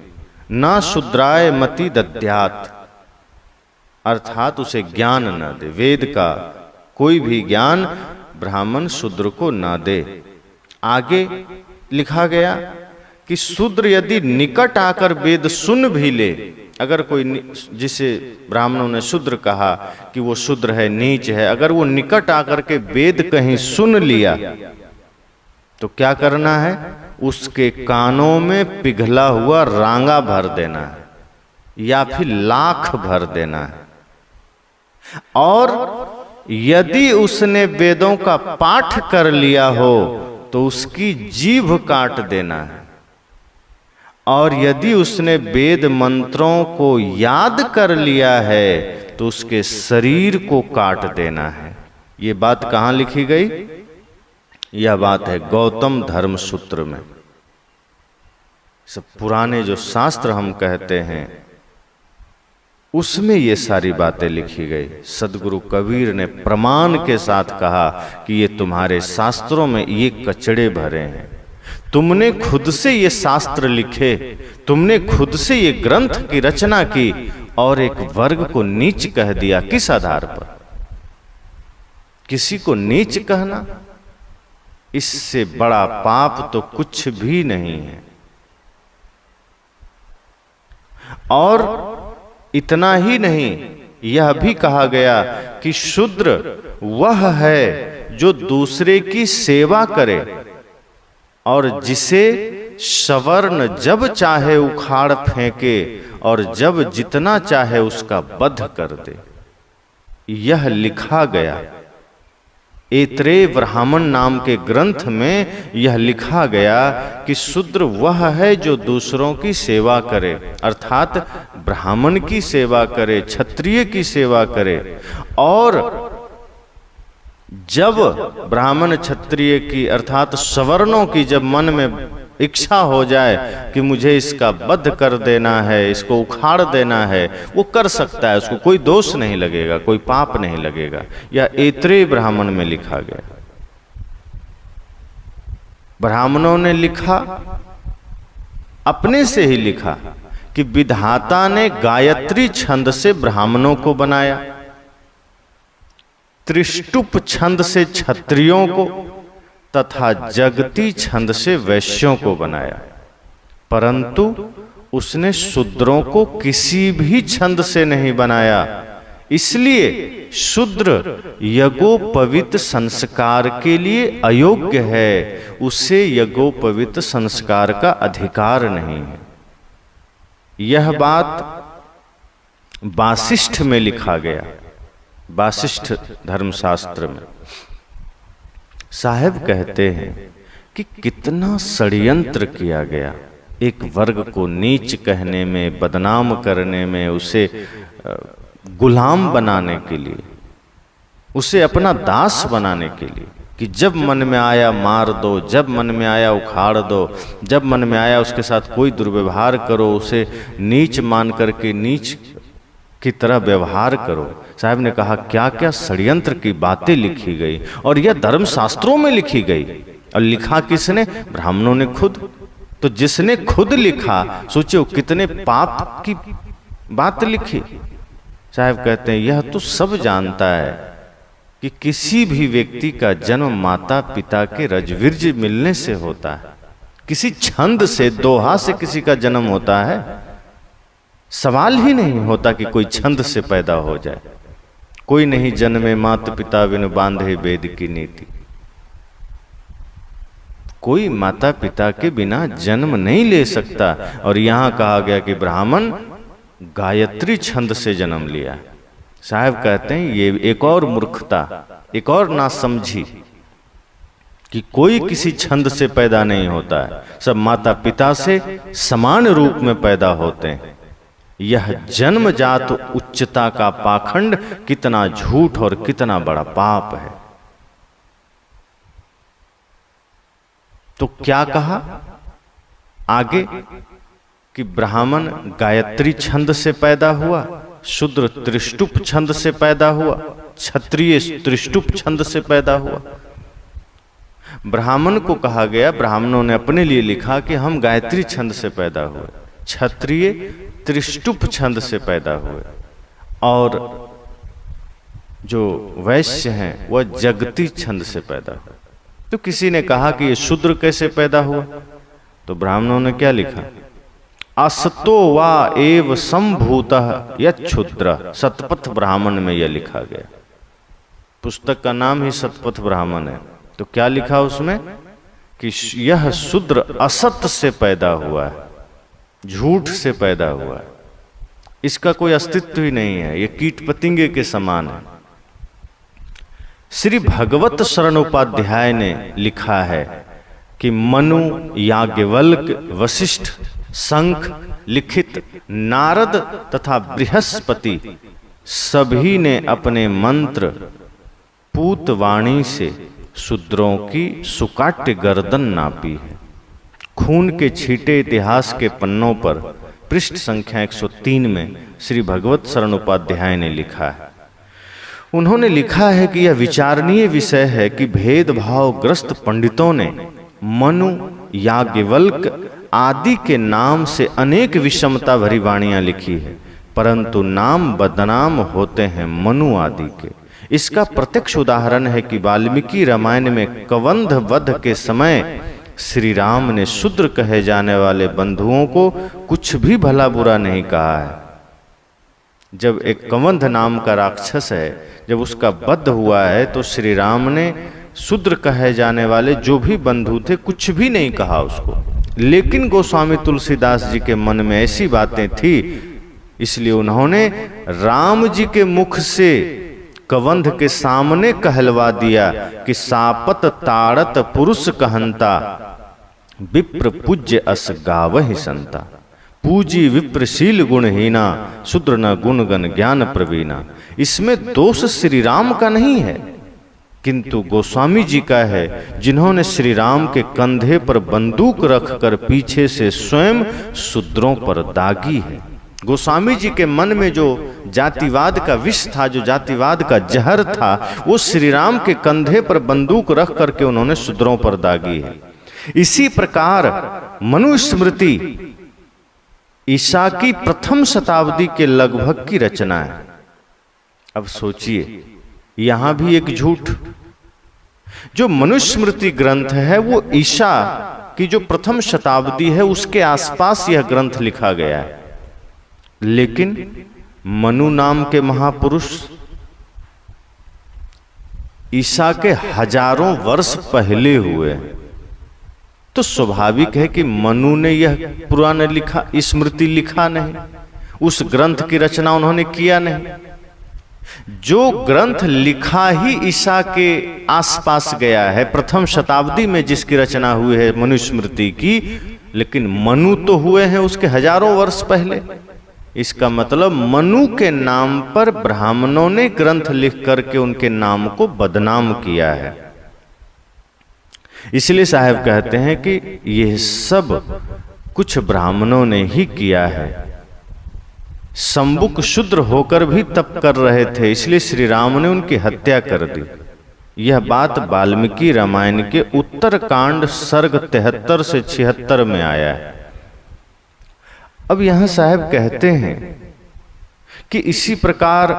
न शूद्राय मति दद्यात्, अर्थात उसे ज्ञान न दे, वेद का कोई भी ज्ञान ब्राह्मण शूद्र को न दे। आगे लिखा गया कि शूद्र यदि निकट आकर वेद सुन भी ले, अगर कोई जिसे ब्राह्मणों ने शूद्र कहा कि वो शूद्र है, नीच है, अगर वो निकट आकर के वेद कहीं सुन लिया तो क्या करना है? उसके कानों में पिघला हुआ रांगा भर देना है या फिर लाख भर देना है। और यदि उसने वेदों का पाठ कर लिया हो तो उसकी जीभ काट देना है, और यदि उसने वेद मंत्रों को याद कर लिया है तो उसके शरीर को काट देना है। ये बात कहाँ लिखी गई? यह बात है गौतम धर्म सूत्र में। सब पुराने जो शास्त्र हम कहते हैं उसमें ये सारी बातें लिखी गई। सदगुरु कबीर ने प्रमाण के साथ कहा कि ये तुम्हारे शास्त्रों में ये कचड़े भरे हैं, तुमने खुद से ये शास्त्र लिखे, तुमने खुद से ये ग्रंथ की रचना की और एक वर्ग को नीच कह दिया। किस आधार पर? किसी को नीच कहना, इससे बड़ा पाप तो कुछ भी नहीं है। और इतना ही नहीं, यह भी कहा गया कि शूद्र वह है जो दूसरे की सेवा करे और जिसे सवर्ण जब चाहे उखाड़ फेंके और जब जितना चाहे उसका वध कर दे। यह लिखा गया ऐत्रेय ब्राह्मण नाम के ग्रंथ में, यह लिखा गया कि शूद्र वह है जो दूसरों की सेवा करे, अर्थात ब्राह्मण की सेवा करे, क्षत्रिय की सेवा करे। और जब ब्राह्मण क्षत्रिय की अर्थात सवर्णों की जब मन में इच्छा हो जाए कि मुझे इसका वध कर देना है, इसको उखाड़ देना है, वो कर सकता है, उसको कोई दोष नहीं लगेगा, कोई पाप नहीं लगेगा। यह ऐत्रेय ब्राह्मण में लिखा गया। ब्राह्मणों ने लिखा, अपने से ही लिखा कि विधाता ने गायत्री छंद से ब्राह्मणों को बनाया, त्रिष्टुप छंद से क्षत्रियों को तथा जगती छंद से वैश्यों को बनाया, परंतु उसने शूद्रों को किसी भी छंद से नहीं बनाया। इसलिए शूद्र यज्ञोपवीत संस्कार के लिए अयोग्य है, उसे यज्ञोपवीत संस्कार का अधिकार नहीं है। यह बात वासिष्ठ में लिखा गया, वासिष्ठ धर्मशास्त्र में। साहब कहते हैं कि कितना षड्यंत्र किया गया एक वर्ग को नीच कहने में, बदनाम करने में, उसे गुलाम बनाने के लिए, उसे अपना दास बनाने के लिए कि जब मन में आया मार दो, जब मन में आया उखाड़ दो, जब मन में आया उसके साथ कोई दुर्व्यवहार करो, उसे नीच मान करके नीच की तरह व्यवहार करो। साहब ने कहा क्या क्या षड्यंत्र की बातें लिखी गई, और यह धर्मशास्त्रों में लिखी गई। और लिखा किसने? ब्राह्मणों ने खुद। तो जिसने खुद लिखा, सोचो कितने पाप की बात लिखी। साहब कहते हैं यह तो सब जानता है कि किसी भी व्यक्ति का जन्म माता पिता के रजवीर्ज मिलने से होता है, किसी छंद से, दोहा से किसी का जन्म होता है। सवाल ही नहीं होता कि कोई छंद से पैदा हो जाए। कोई नहीं जन्मे मात पिता बिन बांधे वेद की नीति। कोई माता पिता के बिना जन्म नहीं ले सकता। और यहां कहा गया कि ब्राह्मण गायत्री छंद से जन्म लिया। साहब कहते हैं ये एक और मूर्खता, एक और नासमझी कि कोई किसी छंद से पैदा नहीं होता है, सब माता पिता से समान रूप में पैदा होते हैं। यह जन्मजात उच्चता का पाखंड कितना झूठ और कितना बड़ा पाप है। तो क्या कहा आगे कि ब्राह्मण गायत्री छंद से पैदा हुआ, शूद्र त्रिष्टुप छंद से पैदा हुआ, क्षत्रिय त्रिष्टुप छंद से पैदा हुआ। ब्राह्मण को कहा गया, ब्राह्मणों ने अपने लिए लिखा कि हम गायत्री छंद से पैदा हुए, क्षत्रिय त्रिष्टुप छंद से पैदा हुए, और जो वैश्य हैं वह जगती छंद से पैदा हुए। तो किसी ने कहा कि ये शूद्र कैसे पैदा हुआ? तो ब्राह्मणों ने क्या लिखा? असतो वा एव संभूतः यच्छूद्र। सतपथ ब्राह्मण में यह लिखा गया। पुस्तक का नाम ही सतपथ ब्राह्मण है। तो क्या लिखा उसमें कि यह शूद्र असत से पैदा हुआ है, झूठ से पैदा हुआ है, इसका कोई अस्तित्व ही नहीं है, ये कीट पतिंगे के समान है। श्री भगवत शरण उपाध्याय ने लिखा है कि मनु, याज्ञवल्क्य, वशिष्ठ, शंख, लिखित, नारद तथा बृहस्पति सभी ने अपने मंत्र पूतवाणी से शूद्रों की सुकाट्य गर्दन नापी है। खून के छींटे इतिहास के पन्नों पर पृष्ठ संख्या 103 में श्री भगवत शरण उपाध्याय ने लिखा है। उन्होंने लिखा है कि यह विचारणीय विषय है कि भेदभाव ग्रस्त पंडितों ने मनु, याज्ञवल्क आदि के नाम से अनेक विषमता भरी वाणियां लिखी है, परंतु नाम बदनाम होते हैं मनु आदि के। इसका प्रत्यक्ष उदाहरण है कि वाल्मीकि रामायण में कबंध वध के समय श्री राम ने शूद्र कहे जाने वाले बंधुओं को कुछ भी भला बुरा नहीं कहा है। जब एक कबंध नाम का राक्षस है, जब उसका वध हुआ है, तो श्री राम ने शूद्र कहे जाने वाले जो भी बंधु थे कुछ भी नहीं कहा उसको। लेकिन गोस्वामी तुलसीदास जी के मन में ऐसी बातें थी, इसलिए उन्होंने राम जी के मुख से कबंध के सामने कहलवा दिया कि सापत ताड़त पुरुष कहंता, विप्र पूज्य अस गावहि संता। पूजी विप्रशील गुणहीना, शूद्र न गुणगण ज्ञान प्रवीणा। इसमें दोष श्री राम का नहीं है, किंतु गोस्वामी जी का है, जिन्होंने श्री राम के कंधे पर बंदूक रखकर पीछे से स्वयं शूद्रों पर दागी है। गोस्वामी जी के मन में जो जातिवाद का विष था, जो जातिवाद का जहर था, वो श्री राम के कंधे पर बंदूक रख करके उन्होंने शूद्रों पर दागी है। इसी प्रकार मनुस्मृति ईसा की प्रथम शताब्दी के लगभग की रचना है। अब सोचिए, यहां भी एक झूठ। जो मनुस्मृति ग्रंथ है वो ईसा की जो प्रथम शताब्दी है उसके आसपास यह ग्रंथ लिखा गया है, लेकिन मनु नाम के महापुरुष ईसा के हजारों वर्ष पहले हुए, तो स्वाभाविक है कि मनु ने यह पुराण लिखा, स्मृति लिखा नहीं, उस ग्रंथ की रचना उन्होंने किया नहीं। जो ग्रंथ लिखा ही ईसा के आसपास गया है, प्रथम शताब्दी में जिसकी रचना हुई है मनुस्मृति की, लेकिन मनु तो हुए हैं उसके हजारों वर्ष पहले। इसका मतलब मनु के नाम पर ब्राह्मणों ने ग्रंथ लिख करके उनके नाम को बदनाम किया है। इसलिए साहब कहते हैं कि यह सब कुछ ब्राह्मणों ने ही किया है। संबुक शूद्र होकर भी तप कर रहे थे, इसलिए श्री राम ने उनकी हत्या कर दी। यह बात वाल्मीकि रामायण के उत्तरकांड सर्ग 73 से 76 में आया है। अब यहां साहब कहते हैं कि इसी प्रकार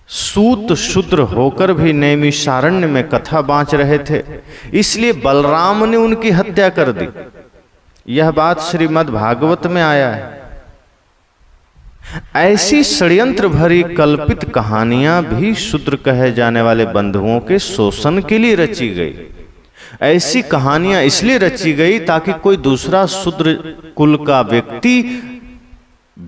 सूत शूद्र होकर भी नैमिषारण्य में कथा बांच रहे थे, इसलिए बलराम ने उनकी हत्या कर दी। यह बात श्रीमद् भागवत में आया है। ऐसी षड्यंत्र भरी कल्पित कहानियां भी शूद्र कहे जाने वाले बंधुओं के शोषण के लिए रची गई। ऐसी कहानियां इसलिए रची गई ताकि कोई दूसरा शूद्र कुल का व्यक्ति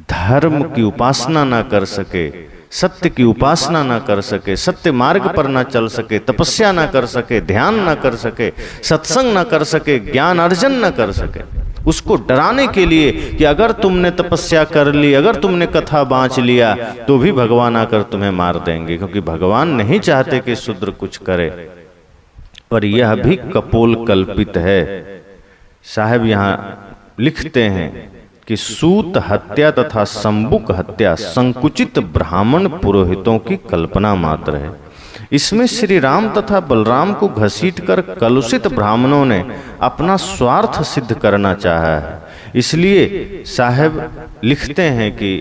धर्म की उपासना ना कर सके, सत्य की उपासना ना कर सके, सत्य मार्ग पर ना चल सके, तपस्या ना कर सके, ध्यान ना कर सके, सत्संग ना कर सके, ज्ञान अर्जन ना कर सके। उसको डराने के लिए कि अगर तुमने तपस्या कर ली, अगर तुमने कथा बांच लिया, तो भी भगवान आकर तुम्हें मार देंगे, क्योंकि भगवान नहीं चाहते कि शूद्र कुछ करे। पर यह भी कपोल कल्पित है। साहब यहां लिखते हैं कि सूत हत्या तथा संबुक हत्या संकुचित ब्राह्मण पुरोहितों की कल्पना मात्र है। इसमें श्री राम तथा बलराम को घसीटकर कलुषित ब्राह्मणों ने अपना स्वार्थ सिद्ध करना चाहा है। इसलिए साहब लिखते हैं कि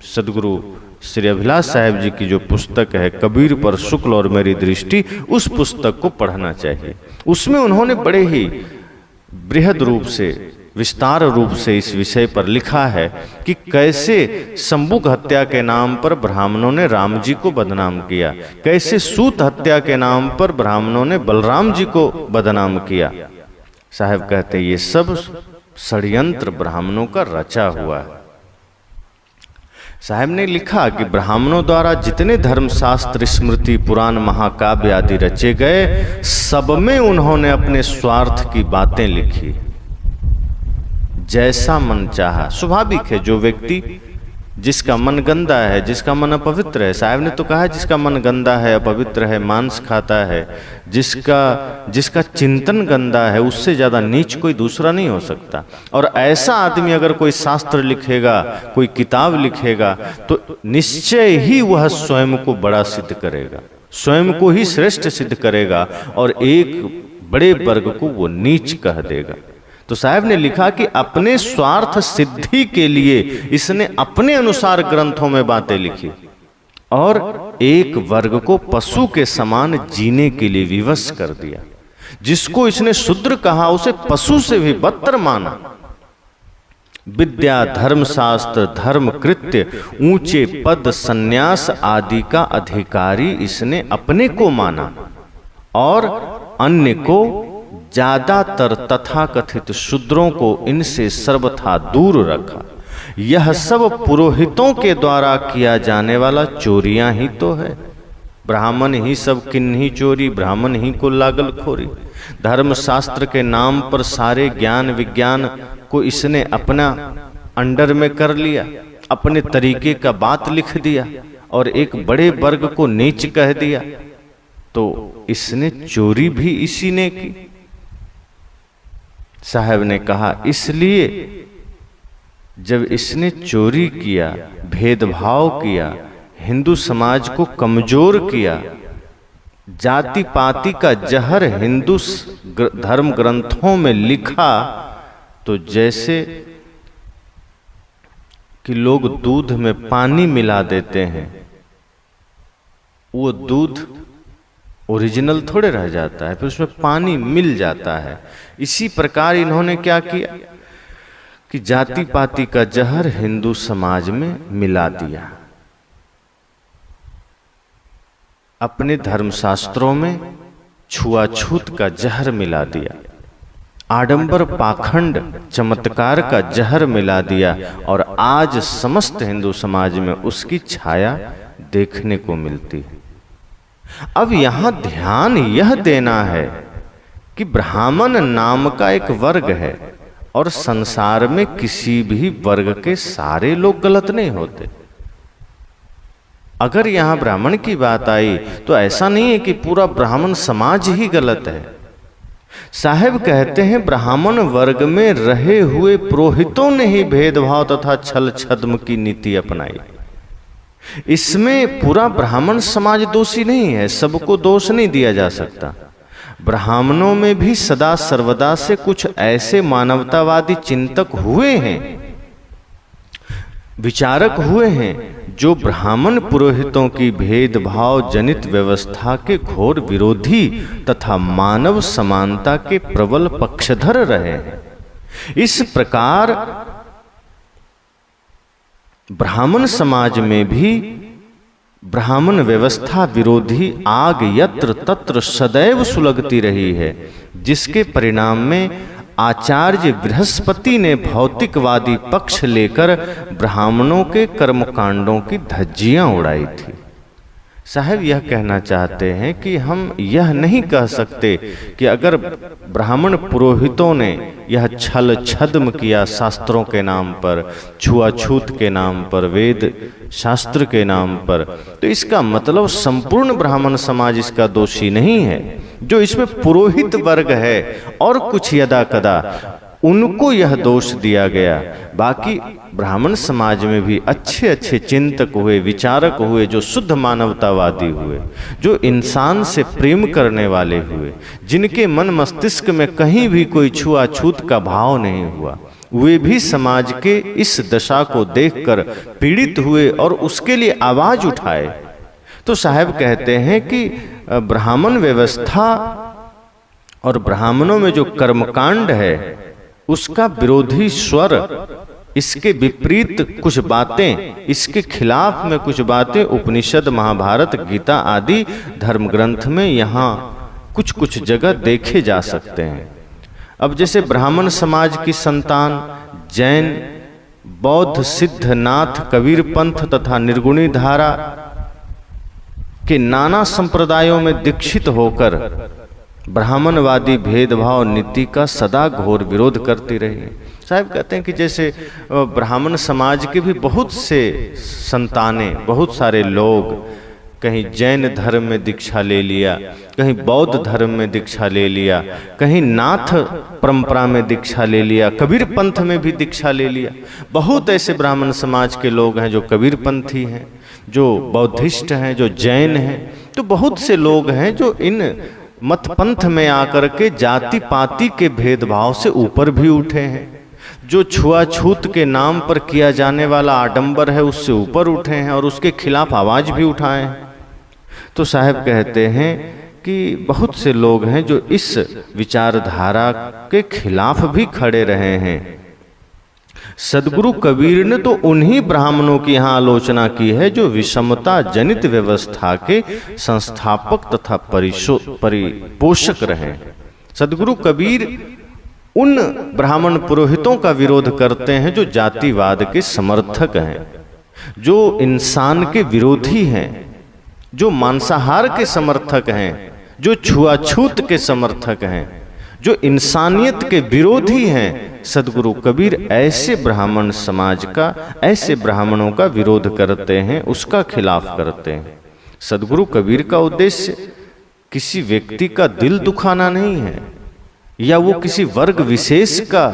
सदगुरु श्री अभिलाष साहब जी की जो पुस्तक है कबीर पर शुक्ल और मेरी दृष्टि, उस पुस्तक को पढ़ना चाहिए। उसमें उन्होंने बड़े ही बृहद रूप से, विस्तार रूप से इस विषय पर लिखा है कि कैसे संबुक हत्या के नाम पर ब्राह्मणों ने राम जी को बदनाम किया, कैसे सूत हत्या के नाम पर ब्राह्मणों ने बलराम जी को बदनाम किया। साहब कहते ये सब षड्यंत्र ब्राह्मणों का रचा हुआ है। साहब ने लिखा कि ब्राह्मणों द्वारा जितने धर्मशास्त्र, स्मृति, पुराण, महाकाव्य आदि रचे गए, सब में उन्होंने अपने स्वार्थ की बातें लिखी। जैसा मन चाहा, स्वाभाविक है, जो व्यक्ति जिसका मन गंदा है, जिसका मन अपवित्र है। साहब ने तो कहा जिसका मन गंदा है, अपवित्र है, मांस खाता है, जिसका चिंतन गंदा है, उससे ज़्यादा नीच कोई दूसरा नहीं हो सकता। और ऐसा आदमी अगर कोई शास्त्र लिखेगा, कोई किताब लिखेगा, तो निश्चय ही वह स्वयं को बड़ा सिद्ध करेगा, स्वयं को ही श्रेष्ठ सिद्ध करेगा और एक बड़े वर्ग को वो नीच कह देगा। तो साहब ने लिखा कि अपने स्वार्थ सिद्धि के लिए इसने अपने अनुसार ग्रंथों में बातें लिखी और एक वर्ग को पशु के समान जीने के लिए विवश कर दिया। जिसको इसने शूद्र कहा उसे पशु से भी बदतर माना। विद्या, धर्मशास्त्र, धर्म कृत्य, ऊंचे पद, संन्यास आदि का अधिकारी इसने अपने को माना और अन्य को, ज्यादातर तथाकथित शूद्रों को इनसे सर्वथा दूर रखा। यह सब पुरोहितों के द्वारा किया जाने वाला चोरियां ही तो है। ब्राह्मण ही सब किन्हीं चोरी, ब्राह्मण ही को लागल खोरी। धर्मशास्त्र के नाम पर सारे ज्ञान विज्ञान को इसने अपना अंडर में कर लिया, अपने तरीके का बात लिख दिया और एक बड़े वर्ग को नीच कह दिया। तो इसने चोरी भी इसी ने की। साहब ने कहा इसलिए जब इसने चोरी किया, भेदभाव किया, हिंदू समाज को कमजोर किया, जाति पाति का जहर हिंदू धर्म ग्रंथों में लिखा, तो जैसे कि लोग दूध में पानी मिला देते हैं, वो दूध ओरिजिनल थोड़े रह जाता है, फिर उसमें पानी मिल जाता है। इसी प्रकार इन्होंने क्या किया कि जाति पाति का जहर हिंदू समाज में मिला दिया। अपने धर्मशास्त्रों में छुआछूत का जहर मिला दिया, आडंबर पाखंड चमत्कार का जहर मिला दिया और आज समस्त हिंदू समाज में उसकी छाया देखने को मिलती है। अब यहां ध्यान यह देना है कि ब्राह्मण नाम का एक वर्ग है और संसार में किसी भी वर्ग के सारे लोग गलत नहीं होते। अगर यहां ब्राह्मण की बात आई तो ऐसा नहीं है कि पूरा ब्राह्मण समाज ही गलत है। साहब कहते हैं ब्राह्मण वर्ग में रहे हुए पुरोहितों ने ही भेदभाव तथा छल छद्म की नीति अपनाई। इसमें पूरा ब्राह्मण समाज दोषी नहीं है, सबको दोष नहीं दिया जा सकता। ब्राह्मणों में भी सदा सर्वदा से कुछ ऐसे मानवतावादी चिंतक हुए हैं, विचारक हुए हैं, जो ब्राह्मण पुरोहितों की भेदभाव जनित व्यवस्था के घोर विरोधी तथा मानव समानता के प्रबल पक्षधर रहे हैं। इस प्रकार ब्राह्मण समाज में भी ब्राह्मण व्यवस्था विरोधी आग यत्र तत्र सदैव सुलगती रही है, जिसके परिणाम में आचार्य बृहस्पति ने भौतिकवादी पक्ष लेकर ब्राह्मणों के कर्मकांडों की धज्जियां उड़ाई थी। साहब यह कहना चाहते हैं कि हम यह नहीं कह सकते कि अगर ब्राह्मण पुरोहितों ने यह छल छद्म किया शास्त्रों के नाम पर, छुआछूत के नाम पर, वेद शास्त्र के नाम पर, तो इसका मतलब संपूर्ण ब्राह्मण समाज इसका दोषी नहीं है। जो इसमें पुरोहित वर्ग है और कुछ यदा कदा उनको यह दोष दिया गया। बाकी ब्राह्मण समाज में भी अच्छे अच्छे चिंतक हुए, विचारक हुए, जो शुद्ध मानवतावादी हुए, जो इंसान से प्रेम करने वाले हुए, जिनके मन मस्तिष्क में कहीं भी कोई छुआछूत का भाव नहीं हुआ, वे भी समाज के इस दशा को देखकर पीड़ित हुए और उसके लिए आवाज उठाए। तो साहब कहते हैं कि ब्राह्मण व्यवस्था और ब्राह्मणों में जो कर्मकांड है उसका विरोधी स्वर, इसके विपरीत कुछ बातें, इसके खिलाफ में कुछ बातें उपनिषद, महाभारत, गीता आदि धर्म ग्रंथ में यहाँ कुछ कुछ जगह देखे जा सकते हैं। अब जैसे ब्राह्मण समाज की संतान जैन, बौद्ध, सिद्धनाथ, कबीर पंथ तथा निर्गुणी धारा के नाना संप्रदायों में दीक्षित होकर ब्राह्मणवादी भेदभाव नीति का सदा घोर विरोध करती रही। साहब कहते हैं कि जैसे ब्राह्मण समाज के भी बहुत से संतानें, बहुत सारे लोग कहीं जैन धर्म में दीक्षा ले लिया, कहीं बौद्ध धर्म में दीक्षा ले लिया, कहीं नाथ परंपरा में दीक्षा ले लिया, कबीर पंथ में भी दीक्षा ले लिया। बहुत ऐसे ब्राह्मण समाज के लोग हैं जो कबीर पंथी हैं, जो बौद्धिस्ट हैं, जो जैन हैं। तो बहुत से लोग हैं जो इन मत पंथ में आकर के जाति पाति के भेदभाव से ऊपर भी उठे हैं, जो छुआछूत के नाम पर किया जाने वाला आडंबर है उससे ऊपर उठे हैं और उसके खिलाफ आवाज भी उठाए हैं। तो साहब कहते हैं कि बहुत से लोग हैं जो इस विचारधारा के खिलाफ भी खड़े रहे हैं। सदगुरु कबीर ने तो उन्हीं ब्राह्मणों की यहाँ आलोचना की है जो विषमता जनित व्यवस्था के संस्थापक तथा परिपोषक रहे। सदगुरु कबीर उन ब्राह्मण पुरोहितों का विरोध करते हैं जो जातिवाद के समर्थक हैं, जो इंसान के विरोधी हैं, जो मांसाहार के समर्थक हैं, जो छुआछूत के समर्थक हैं, जो इंसानियत के विरोधी हैं। सदगुरु कबीर ऐसे ब्राह्मण समाज का, ऐसे ब्राह्मणों का विरोध करते हैं, उसका खिलाफ करते हैं। सदगुरु कबीर का उद्देश्य किसी व्यक्ति का दिल दुखाना नहीं है, या वो किसी वर्ग विशेष का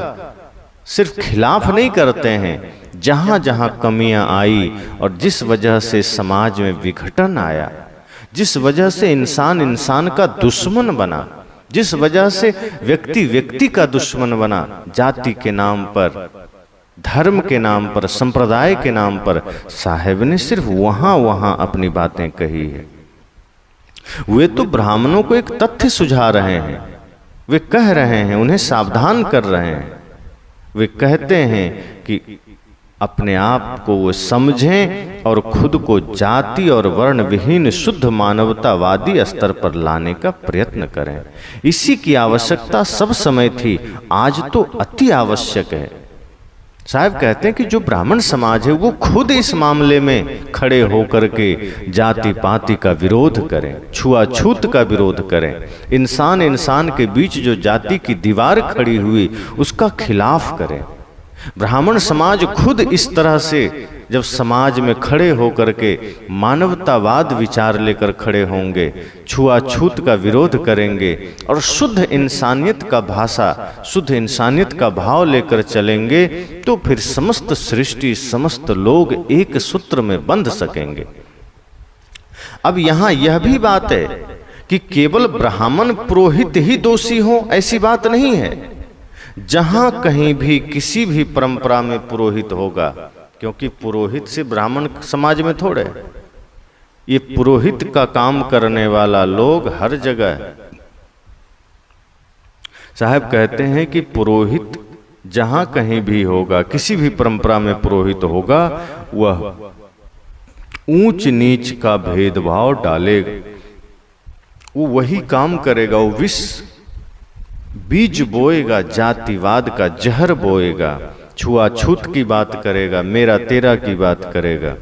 सिर्फ खिलाफ नहीं करते हैं। जहां जहां कमियां आई और जिस वजह से समाज में विघटन आया, जिस वजह से इंसान इंसान का दुश्मन बना, जिस वजह से व्यक्ति व्यक्ति का दुश्मन बना, जाति के नाम पर, धर्म के नाम पर, संप्रदाय के नाम पर, साहेब ने सिर्फ वहां वहां अपनी बातें कही है। वे तो ब्राह्मणों को एक तथ्य सुझा रहे हैं, वे कह रहे हैं, उन्हें सावधान कर रहे हैं। वे कहते हैं कि अपने आप को वो समझें और खुद को जाति और वर्ण विहीन शुद्ध मानवतावादी स्तर पर लाने का प्रयत्न करें। इसी की आवश्यकता सब समय थी, आज तो अति आवश्यक है। साहब कहते हैं कि जो ब्राह्मण समाज है वो खुद इस मामले में खड़े होकर के जाति पाति का विरोध करें, छुआछूत का विरोध करें, इंसान इंसान के बीच जो जाति की दीवार खड़ी हुई उसका खिलाफ करें। ब्राह्मण समाज खुद इस तरह से जब समाज में खड़े होकर के मानवतावाद विचार लेकर खड़े होंगे, छुआछूत का विरोध करेंगे और शुद्ध इंसानियत का भाषा, शुद्ध इंसानियत का भाव लेकर चलेंगे, तो फिर समस्त सृष्टि, समस्त लोग एक सूत्र में बंध सकेंगे। अब यहाँ यह भी बात है कि केवल ब्राह्मण पुरोहित ही दोषी हो, ऐसी बात नहीं है। जहां कहीं भी किसी भी परंपरा में पुरोहित होगा, क्योंकि पुरोहित से ब्राह्मण समाज में थोड़े, ये पुरोहित का काम करने वाला लोग हर जगह है। साहब कहते हैं कि पुरोहित जहां कहीं भी होगा, किसी भी परंपरा में पुरोहित होगा, वह ऊंच नीच का भेदभाव डालेगा, वो वही काम करेगा, वो विष बीज बोएगा, जातिवाद का जहर बोएगा, छुआछूत की बात करेगा, मेरा तेरा की बात करेगा।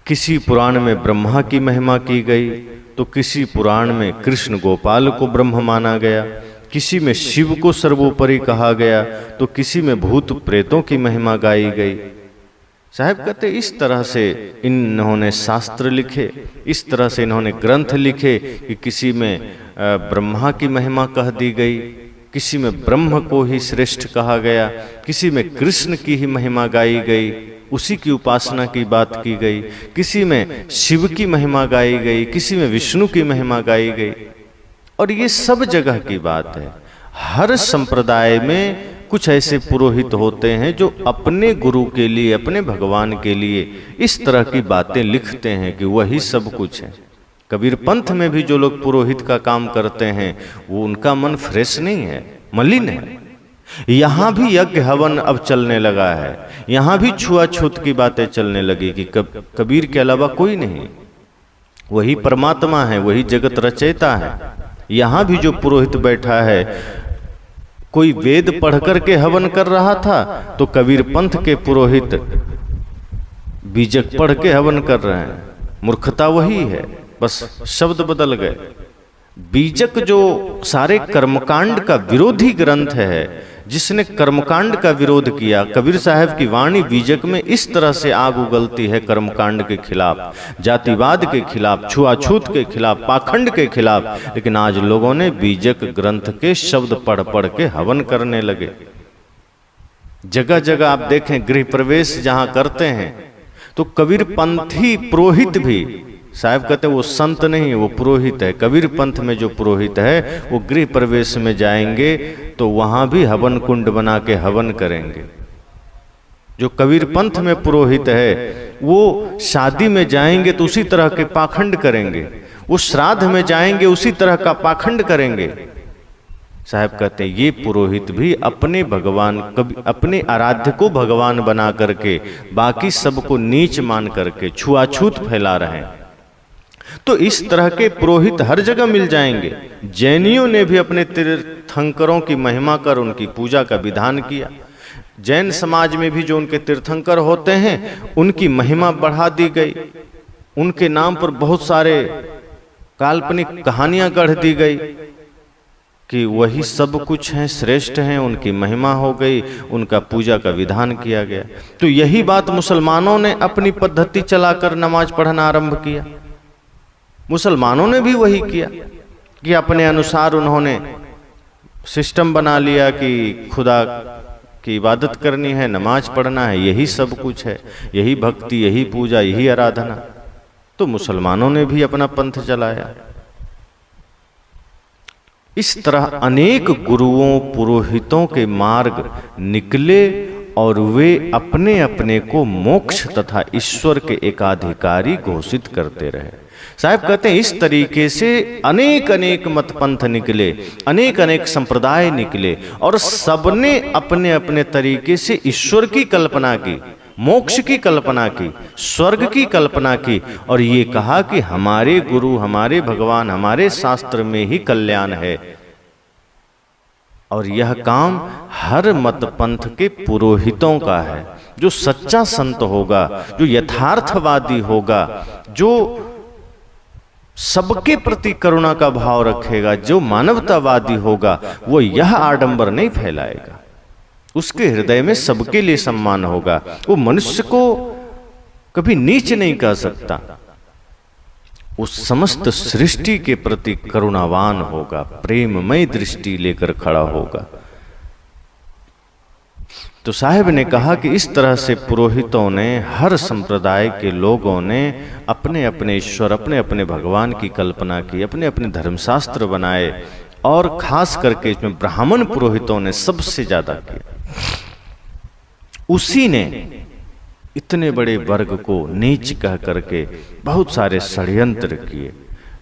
किसी पुराण में ब्रह्मा की महिमा की गई तो किसी पुराण में कृष्ण गोपाल को ब्रह्म माना गया, किसी में शिव को सर्वोपरि कहा गया तो किसी में भूत प्रेतों की महिमा गाई गई। साहब कहते इस तरह से इन्होंने शास्त्र लिखे, इस तरह से इन्होंने ग्रंथ लिखे कि किसी में ब्रह्मा की महिमा कह दी गई, किसी में ब्रह्म को ही श्रेष्ठ कहा गया, किसी में कृष्ण की ही महिमा गाई गई, उसी की उपासना की बात की गई, किसी में शिव की महिमा गाई गई, किसी में विष्णु की महिमा गाई गई। और ये सब जगह की बात है। हर संप्रदाय में कुछ ऐसे पुरोहित होते हैं जो अपने गुरु के लिए, अपने भगवान के लिए इस तरह की बातें लिखते हैं कि वही सब कुछ है। कबीर पंथ में भी जो लोग पुरोहित का काम करते हैं वो उनका मन फ्रेश नहीं है, मलिन है। यहाँ भी यज्ञ हवन अब चलने लगा है, यहाँ भी छुआछूत की बातें चलने लगी कि कबीर के अलावा कोई नहीं, वही परमात्मा है, वही जगत रचयिता है। यहाँ भी जो पुरोहित बैठा है, कोई वेद पढ़ करके हवन कर रहा था तो कबीर पंथ के पुरोहित बीजक पढ़ के हवन कर रहे हैं। मूर्खता वही है, बस शब्द बदल गए। बीजक जो सारे कर्मकांड का विरोधी ग्रंथ है, जिसने कर्मकांड का विरोध किया। कबीर साहब की वाणी बीजक में इस तरह से आग उगलती है कर्मकांड के खिलाफ, जातिवाद के खिलाफ, छुआछूत के खिलाफ, पाखंड के खिलाफ। लेकिन आज लोगों ने बीजक ग्रंथ के शब्द पढ़ पढ़ के हवन करने लगे। जगह जगह आप देखें गृह प्रवेश जहां करते हैं तो कबीर पंथी पुरोहित भी, साहब कहते हैं वो संत नहीं है, वो पुरोहित है। कबीर पंथ में जो पुरोहित है वो गृह प्रवेश में जाएंगे तो वहां भी हवन कुंड बना के हवन करेंगे। जो कबीर पंथ में पुरोहित है वो शादी में जाएंगे तो उसी तरह के पाखंड करेंगे, वो श्राद्ध में जाएंगे उसी तरह का पाखंड करेंगे। साहब कहते हैं ये पुरोहित भी अपने भगवान, कभी अपने आराध्य को भगवान बना करके बाकी सबको नीच मान करके छुआछूत फैला रहे हैं। तो इस तरह के पुरोहित हर जगह मिल जाएंगे। जैनियों ने भी अपने तीर्थंकरों की महिमा कर उनकी पूजा का विधान किया। जैन समाज में भी जो उनके तीर्थंकर होते हैं उनकी महिमा बढ़ा दी गई, उनके नाम पर बहुत सारे काल्पनिक कहानियां गढ़ दी गई कि वही सब कुछ हैं, श्रेष्ठ हैं, उनकी महिमा हो गई, उनका पूजा का विधान किया गया। तो यही बात मुसलमानों ने अपनी पद्धति चलाकर नमाज पढ़ना आरंभ किया। मुसलमानों ने भी वही किया कि अपने अनुसार उन्होंने सिस्टम बना लिया कि खुदा की इबादत करनी है, नमाज पढ़ना है, यही सब कुछ है, यही भक्ति, यही पूजा, यही आराधना। तो मुसलमानों ने भी अपना पंथ चलाया। इस तरह अनेक गुरुओं पुरोहितों के मार्ग निकले और वे अपने अपने को मोक्ष तथा ईश्वर के एकाधिकारी घोषित करते रहे। साहब कहते हैं इस तरीके से अनेक अनेक मत पंथ निकले, अनेक अनेक संप्रदाय निकले और सबने अपने अपने तरीके से ईश्वर की कल्पना की, मोक्ष की कल्पना की, स्वर्ग की कल्पना की और ये कहा कि हमारे गुरु, हमारे भगवान, हमारे शास्त्र में ही कल्याण है। और यह काम हर मत पंथ के पुरोहितों का है। जो सच्चा संत होगा, जो यथार्थवादी होगा, जो सबके प्रति करुणा का भाव रखेगा, जो मानवतावादी होगा, वो यह आडंबर नहीं फैलाएगा। उसके हृदय में सबके लिए सम्मान होगा। वो मनुष्य को कभी नीच नहीं कह सकता। उस समस्त सृष्टि के प्रति करुणावान होगा, प्रेममय दृष्टि लेकर खड़ा होगा। तो साहब ने कहा कि इस तरह से पुरोहितों ने, हर संप्रदाय के लोगों ने अपने अपने ईश्वर, अपने अपने भगवान की कल्पना की, अपने अपने धर्मशास्त्र बनाए और खास करके इसमें ब्राह्मण पुरोहितों ने सबसे ज्यादा किया। उसी ने इतने बड़े वर्ग को नीच कह करके बहुत सारे षड्यंत्र किए।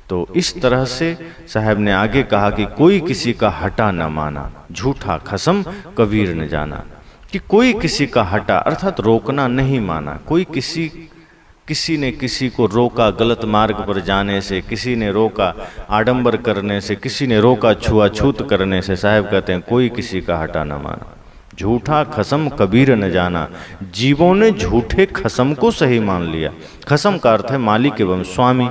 तो इस तरह से साहब ने आगे कहा कि कोई किसी का हटा न माना, झूठा खसम कबीर न जाना। कि कोई किसी का हटा अर्थात रोकना नहीं माना। कोई किसी ने किसी को रोका गलत मार्ग पर जाने से, किसी ने रोका आडंबर करने से, किसी ने रोका छुआछूत करने से। साहब कहते हैं कोई किसी का हटा न माना, झूठा खसम कबीर न जाना। जीवों ने झूठे खसम को सही मान लिया। खसम का अर्थ है मालिक एवं स्वामी।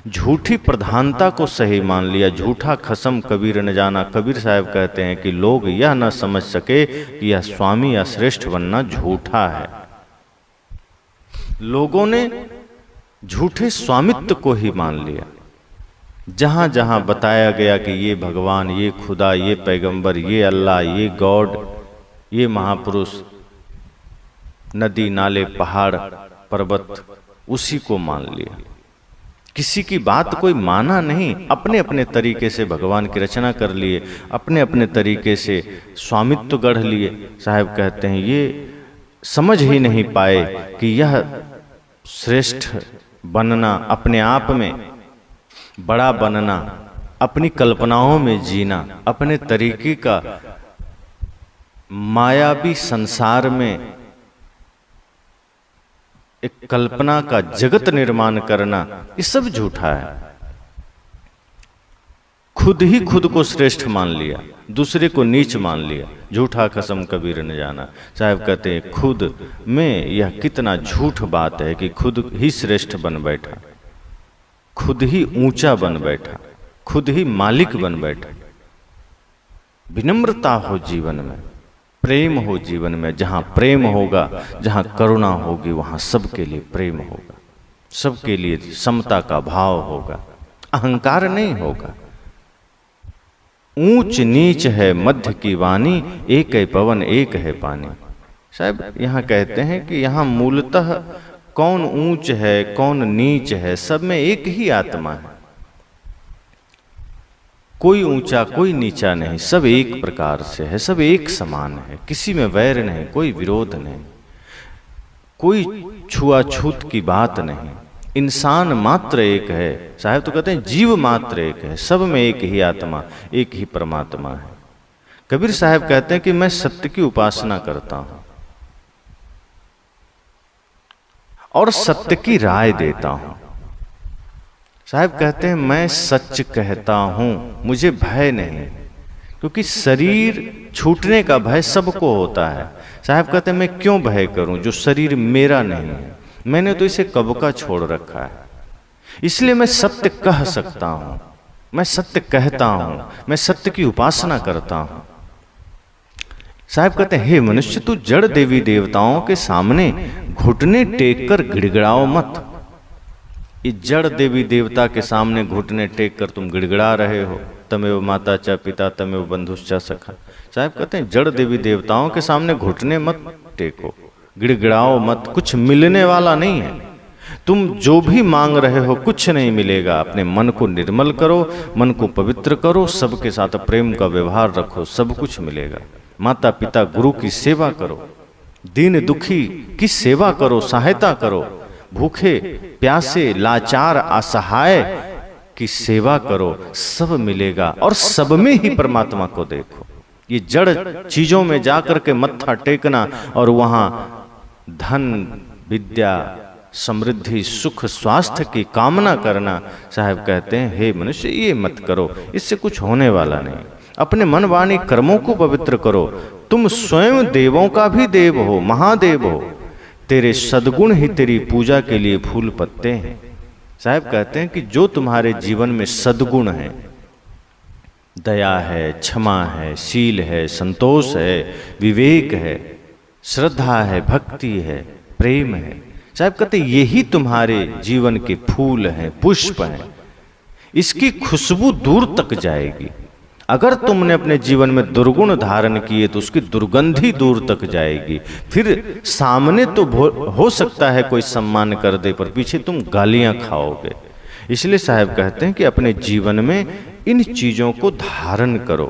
झूठी प्रधानता को सही मान लिया। झूठा खसम कबीर न जाना। कबीर साहब कहते हैं कि लोग यह न समझ सके कि यह स्वामी या श्रेष्ठ बनना झूठा है। लोगों ने झूठे स्वामित्व को ही मान लिया। जहां जहां बताया गया कि ये भगवान, ये खुदा, ये पैगंबर, ये अल्लाह, ये गॉड, ये महापुरुष, नदी नाले पहाड़ पर्वत, उसी को मान लिया। किसी की बात कोई माना नहीं। अपने अपने तरीके से भगवान की रचना कर लिए, अपने अपने तरीके से स्वामित्व गढ़ लिए। साहब कहते हैं ये समझ ही नहीं पाए कि यह श्रेष्ठ बनना, अपने आप में बड़ा बनना, अपनी कल्पनाओं में जीना, अपने तरीके का मायावी संसार में एक कल्पना का जगत निर्माण करना, ये सब झूठा है। खुद ही खुद को श्रेष्ठ मान लिया, दूसरे को नीच मान लिया। झूठा कसम कबीर न जाना। साहब कहते हैं खुद में यह कितना झूठ बात है कि खुद ही श्रेष्ठ बन बैठा, खुद ही ऊंचा बन बैठा, खुद ही मालिक बन बैठा। विनम्रता हो जीवन में, प्रेम हो जीवन में। जहाँ प्रेम होगा, जहाँ करुणा होगी, वहाँ सबके लिए प्रेम होगा, सबके लिए समता का भाव होगा, अहंकार नहीं होगा। ऊंच नीच है मध्य की वाणी, एक है पवन एक है पानी। साहब यहाँ कहते हैं कि यहाँ मूलतः कौन ऊंच है कौन नीच है, सब में एक ही आत्मा है। कोई ऊंचा कोई नीचा नहीं, सब एक प्रकार से है, सब एक समान है, किसी में वैर नहीं, कोई विरोध नहीं, कोई छुआछूत की बात नहीं। इंसान मात्र एक है। साहब तो कहते हैं जीव मात्र एक है, सब में एक ही आत्मा, एक ही परमात्मा है। कबीर साहब कहते हैं कि मैं सत्य की उपासना करता हूं और सत्य की राय देता हूं। साहब कहते हैं मैं सच कहता हूं, मुझे भय नहीं, क्योंकि शरीर छूटने का भय सबको होता है। साहब कहते हैं मैं क्यों भय करूं जो शरीर मेरा नहीं है, मैंने तो इसे कब का छोड़ रखा है, इसलिए मैं सत्य कह सकता हूं, मैं सत्य कहता हूं, मैं सत्य की उपासना करता हूं। साहब कहते हैं हे मनुष्य, तू जड़ देवी देवताओं के सामने घुटने टेक कर गिड़गिड़ाओ मत। ये जड़ देवी देवता के सामने घुटने टेक कर तुम गिड़गिड़ा रहे हो, तमेव माता च पिता तमेव बंधुश्च सखा। साहब कहते हैं जड़ देवी देवताओं के सामने घुटने मत टेको, गिड़गिड़ाओ मत, कुछ मिलने वाला नहीं है। तुम जो भी मांग रहे हो कुछ नहीं मिलेगा। अपने मन को निर्मल करो, मन को पवित्र करो, सबके साथ प्रेम का व्यवहार रखो, सब कुछ मिलेगा। माता पिता गुरु की सेवा करो, दीन दुखी की सेवा करो, सहायता करो, भूखे प्यासे लाचार असहाय की सेवा करो, सब मिलेगा। और सब में ही परमात्मा को देखो। ये जड़ चीजों में जाकर के मत्था टेकना और वहां धन विद्या समृद्धि सुख स्वास्थ्य की कामना करना, साहब कहते हैं हे मनुष्य ये मत करो, इससे कुछ होने वाला नहीं। अपने मन वाणी कर्मों को पवित्र करो। तुम स्वयं देवों का भी देव हो, महादेव हो, तेरे सद्गुण ही तेरी पूजा के लिए फूल पत्ते हैं। साहब कहते हैं कि जो तुम्हारे जीवन में सद्गुण है, दया है, क्षमा है, शील है, संतोष है, विवेक है, श्रद्धा है, भक्ति है, प्रेम है, साहब कहते यही तुम्हारे जीवन के फूल हैं, पुष्प हैं। इसकी खुशबू दूर तक जाएगी। अगर तुमने अपने जीवन में दुर्गुण धारण किए तो उसकी दुर्गंधी दूर तक जाएगी। फिर सामने तो हो सकता है कोई सम्मान कर दे, पर पीछे तुम गालियां खाओगे। इसलिए साहब कहते हैं कि अपने जीवन में इन चीजों को धारण करो,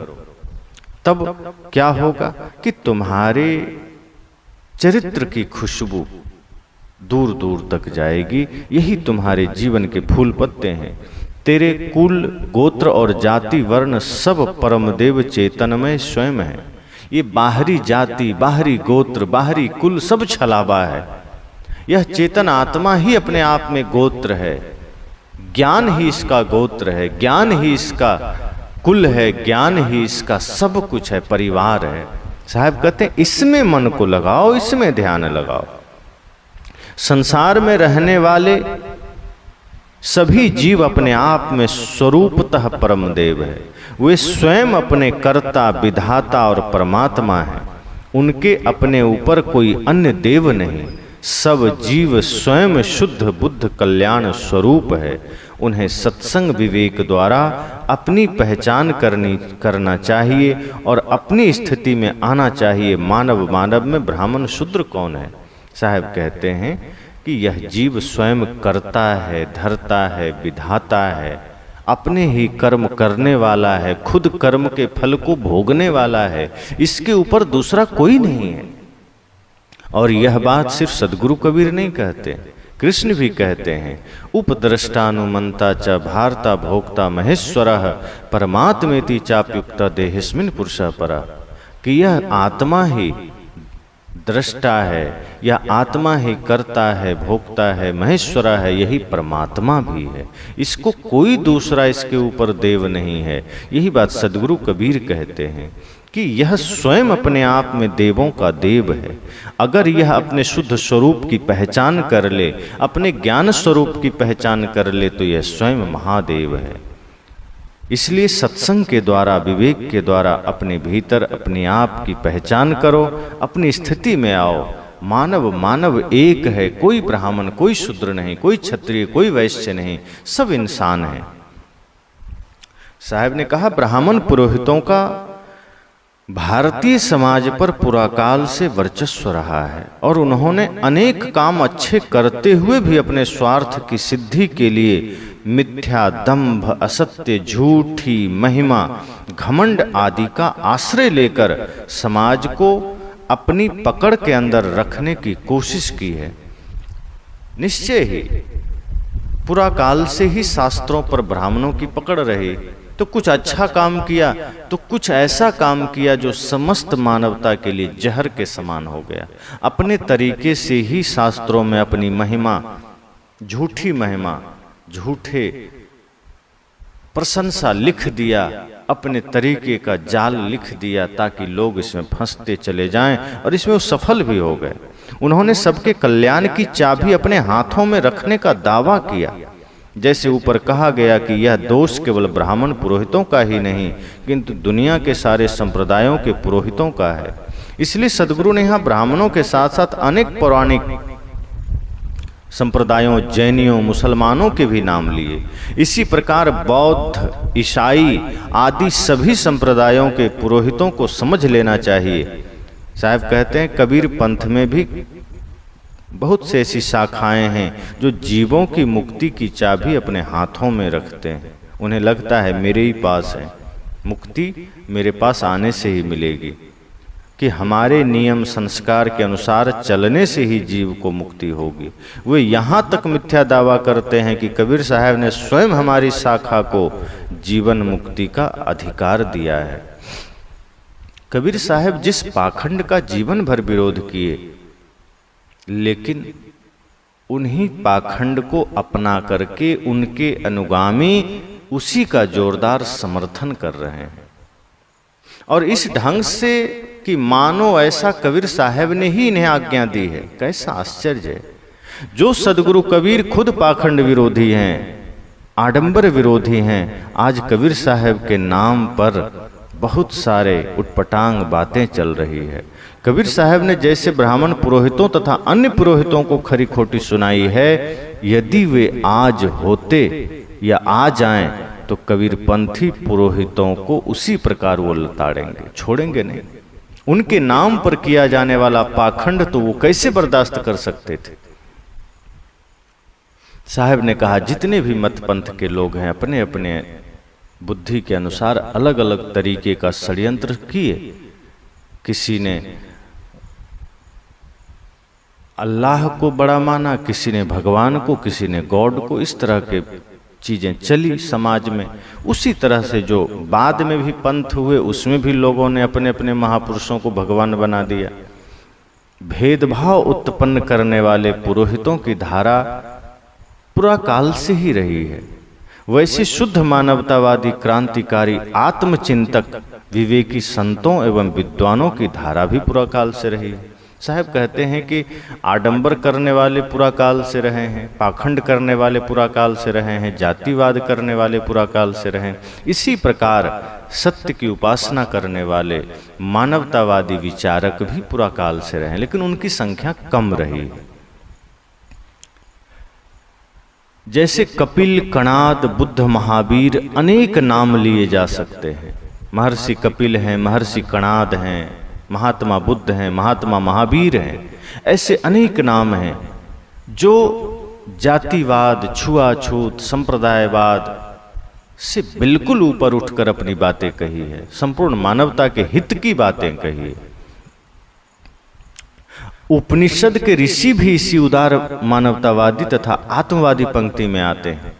तब क्या होगा कि तुम्हारे चरित्र की खुशबू दूर दूर तक जाएगी। यही तुम्हारे जीवन के फूल पत्ते हैं। तेरे कुल गोत्र और जाति वर्ण सब परमदेव चेतन में स्वयं है। ये बाहरी जाति, बाहरी गोत्र, बाहरी कुल सब छलावा है। यह चेतन आत्मा ही अपने आप में गोत्र है। ज्ञान ही इसका गोत्र है, ज्ञान ही इसका कुल है, ज्ञान ही इसका सब कुछ है, परिवार है। साहब कहते हैं इसमें मन को लगाओ, इसमें ध्यान लगाओ। संसार में रहने वाले सभी जीव अपने आप में स्वरूपतः परम देव है। वे स्वयं अपने कर्ता, विधाता और परमात्मा हैं। उनके अपने ऊपर कोई अन्य देव नहीं। सब जीव स्वयं शुद्ध बुद्ध कल्याण स्वरूप है। उन्हें सत्संग विवेक द्वारा अपनी पहचान करना चाहिए और अपनी स्थिति में आना चाहिए। मानव में ब्राह्मण शूद्र कौन है? साहब कहते हैं कि यह जीव स्वयं करता है, धरता है, विधाता है, अपने ही कर्म करने वाला है, खुद कर्म के फल को भोगने वाला है। इसके ऊपर दूसरा कोई नहीं है। और यह बात सिर्फ सदगुरु कबीर नहीं कहते, कृष्ण भी कहते हैं। उपद्रष्टानुमंता च भारता भोक्ता महेश्वरः परमात्मेति चाप्युक्ता देहेस्मिन् पुरुषः परः, कि यह आत्मा ही दृष्टा है, यह आत्मा ही करता है, भोगता है, महेश्वरा है, यही परमात्मा भी है। इसको कोई दूसरा इसके ऊपर देव नहीं है। यही बात सदगुरु कबीर कहते हैं कि यह स्वयं अपने आप में देवों का देव है। अगर यह अपने शुद्ध स्वरूप की पहचान कर ले, अपने ज्ञान स्वरूप की पहचान कर ले, तो यह स्वयं महादेव है। इसलिए सत्संग के द्वारा, विवेक के द्वारा अपने भीतर अपने आप की पहचान करो, अपनी स्थिति में आओ। मानव मानव एक है, कोई ब्राह्मण, कोई शूद्र नहीं, कोई क्षत्रिय, कोई वैश्य नहीं, सब इंसान है। साहब ने कहा ब्राह्मण पुरोहितों का भारतीय समाज पर पुराकाल से वर्चस्व रहा है और उन्होंने अनेक काम अच्छे करते हुए भी अपने स्वार्थ की सिद्धि के लिए मिथ्या, दंभ, असत्य, झूठी महिमा, घमंड आदि का आश्रय लेकर समाज को अपनी पकड़ के अंदर रखने की कोशिश की है। निश्चय ही पुराकाल से ही शास्त्रों पर ब्राह्मणों की पकड़ रही, तो कुछ अच्छा काम किया तो कुछ ऐसा काम किया जो समस्त मानवता के लिए जहर के समान हो गया। अपने तरीके से ही शास्त्रों में अपनी महिमा, झूठी महिमा, झूठे प्रशंसा लिख दिया, अपने तरीके का जाल लिख दिया ताकि लोग इसमें फंसते चले जाएं, और इसमें वो सफल भी हो गए। उन्होंने सबके कल्याण की चाबी अपने हाथों में रखने का दावा किया। जैसे ऊपर कहा गया कि यह दोष केवल ब्राह्मण पुरोहितों का ही नहीं किंतु दुनिया के सारे संप्रदायों के पुरोहितों का है। इसलिए सदगुरु ने यहाँ ब्राह्मणों के साथ साथ अनेक पौराणिक संप्रदायों, जैनियों, मुसलमानों के भी नाम लिए। इसी प्रकार बौद्ध, ईसाई आदि सभी संप्रदायों के पुरोहितों को समझ लेना चाहिए। साहब कहते हैं कबीर पंथ में भी बहुत से ऐसी शाखाएं हैं जो जीवों की मुक्ति की चाबी अपने हाथों में रखते हैं। उन्हें लगता है मेरे ही पास है, मुक्ति मेरे पास आने से ही मिलेगी, कि हमारे नियम संस्कार के अनुसार चलने से ही जीव को मुक्ति होगी। वे यहाँ तक मिथ्या दावा करते हैं कि कबीर साहब ने स्वयं हमारी शाखा को जीवन मुक्ति का अधिकार दिया है। कबीर साहब जिस पाखंड का जीवन भर विरोध किए, लेकिन उन्हीं पाखंड को अपना करके उनके अनुगामी उसी का जोरदार समर्थन कर रहे हैं। और इस ढंग से कि मानो ऐसा कबीर साहब ने ही इन्हें आज्ञा दी है। कैसा आश्चर्य है! जो सदगुरु कबीर खुद पाखंड विरोधी हैं, आडंबर विरोधी हैं, आज कबीर साहब के नाम पर बहुत सारे उटपटांग बातें चल रही है। कबीर साहब ने जैसे ब्राह्मण पुरोहितों तथा अन्य पुरोहितों को खरी खोटी सुनाई है, यदि वे आज होते या आ जाएं तो कबीर पंथी पुरोहितों को उसी प्रकार वो लताड़ेंगे, छोड़ेंगे नहीं। उनके नाम पर किया जाने वाला पाखंड तो वो कैसे बर्दाश्त कर सकते थे। साहब ने कहा जितने भी मत पंथ के लोग हैं अपने अपने बुद्धि के अनुसार अलग अलग तरीके का षड्यंत्र किए। किसी ने अल्लाह को बड़ा माना, किसी ने भगवान को, किसी ने गॉड को, इस तरह के चीजें चली समाज में। उसी तरह से जो बाद में भी पंथ हुए उसमें भी लोगों ने अपने अपने महापुरुषों को भगवान बना दिया। भेदभाव उत्पन्न करने वाले पुरोहितों की धारा पूरा काल से ही रही है। वैसे शुद्ध मानवतावादी, क्रांतिकारी, आत्मचिंतक, विवेकी संतों एवं विद्वानों की धारा भी पूरा काल से रही है। साहब कहते हैं कि आडंबर करने वाले पूरा काल से रहे हैं, पाखंड करने वाले पूरा काल से रहे हैं, जातिवाद करने वाले पूरा काल से रहे हैं। इसी प्रकार सत्य की उपासना करने वाले मानवतावादी विचारक भी पूरा काल से रहे हैं, लेकिन उनकी संख्या कम रही। जैसे कपिल, कणाद, बुद्ध, महावीर, अनेक नाम लिए जा सकते हैं। महर्षि कपिल हैं, महर्षि कणाद हैं, महात्मा बुद्ध हैं, महात्मा महावीर हैं। ऐसे अनेक नाम हैं जो जातिवाद, छुआछूत, संप्रदायवाद से बिल्कुल ऊपर उठकर अपनी बातें कही है, संपूर्ण मानवता के हित की बातें कही है। उपनिषद के ऋषि भी इसी उदार मानवतावादी तथा आत्मवादी पंक्ति में आते हैं।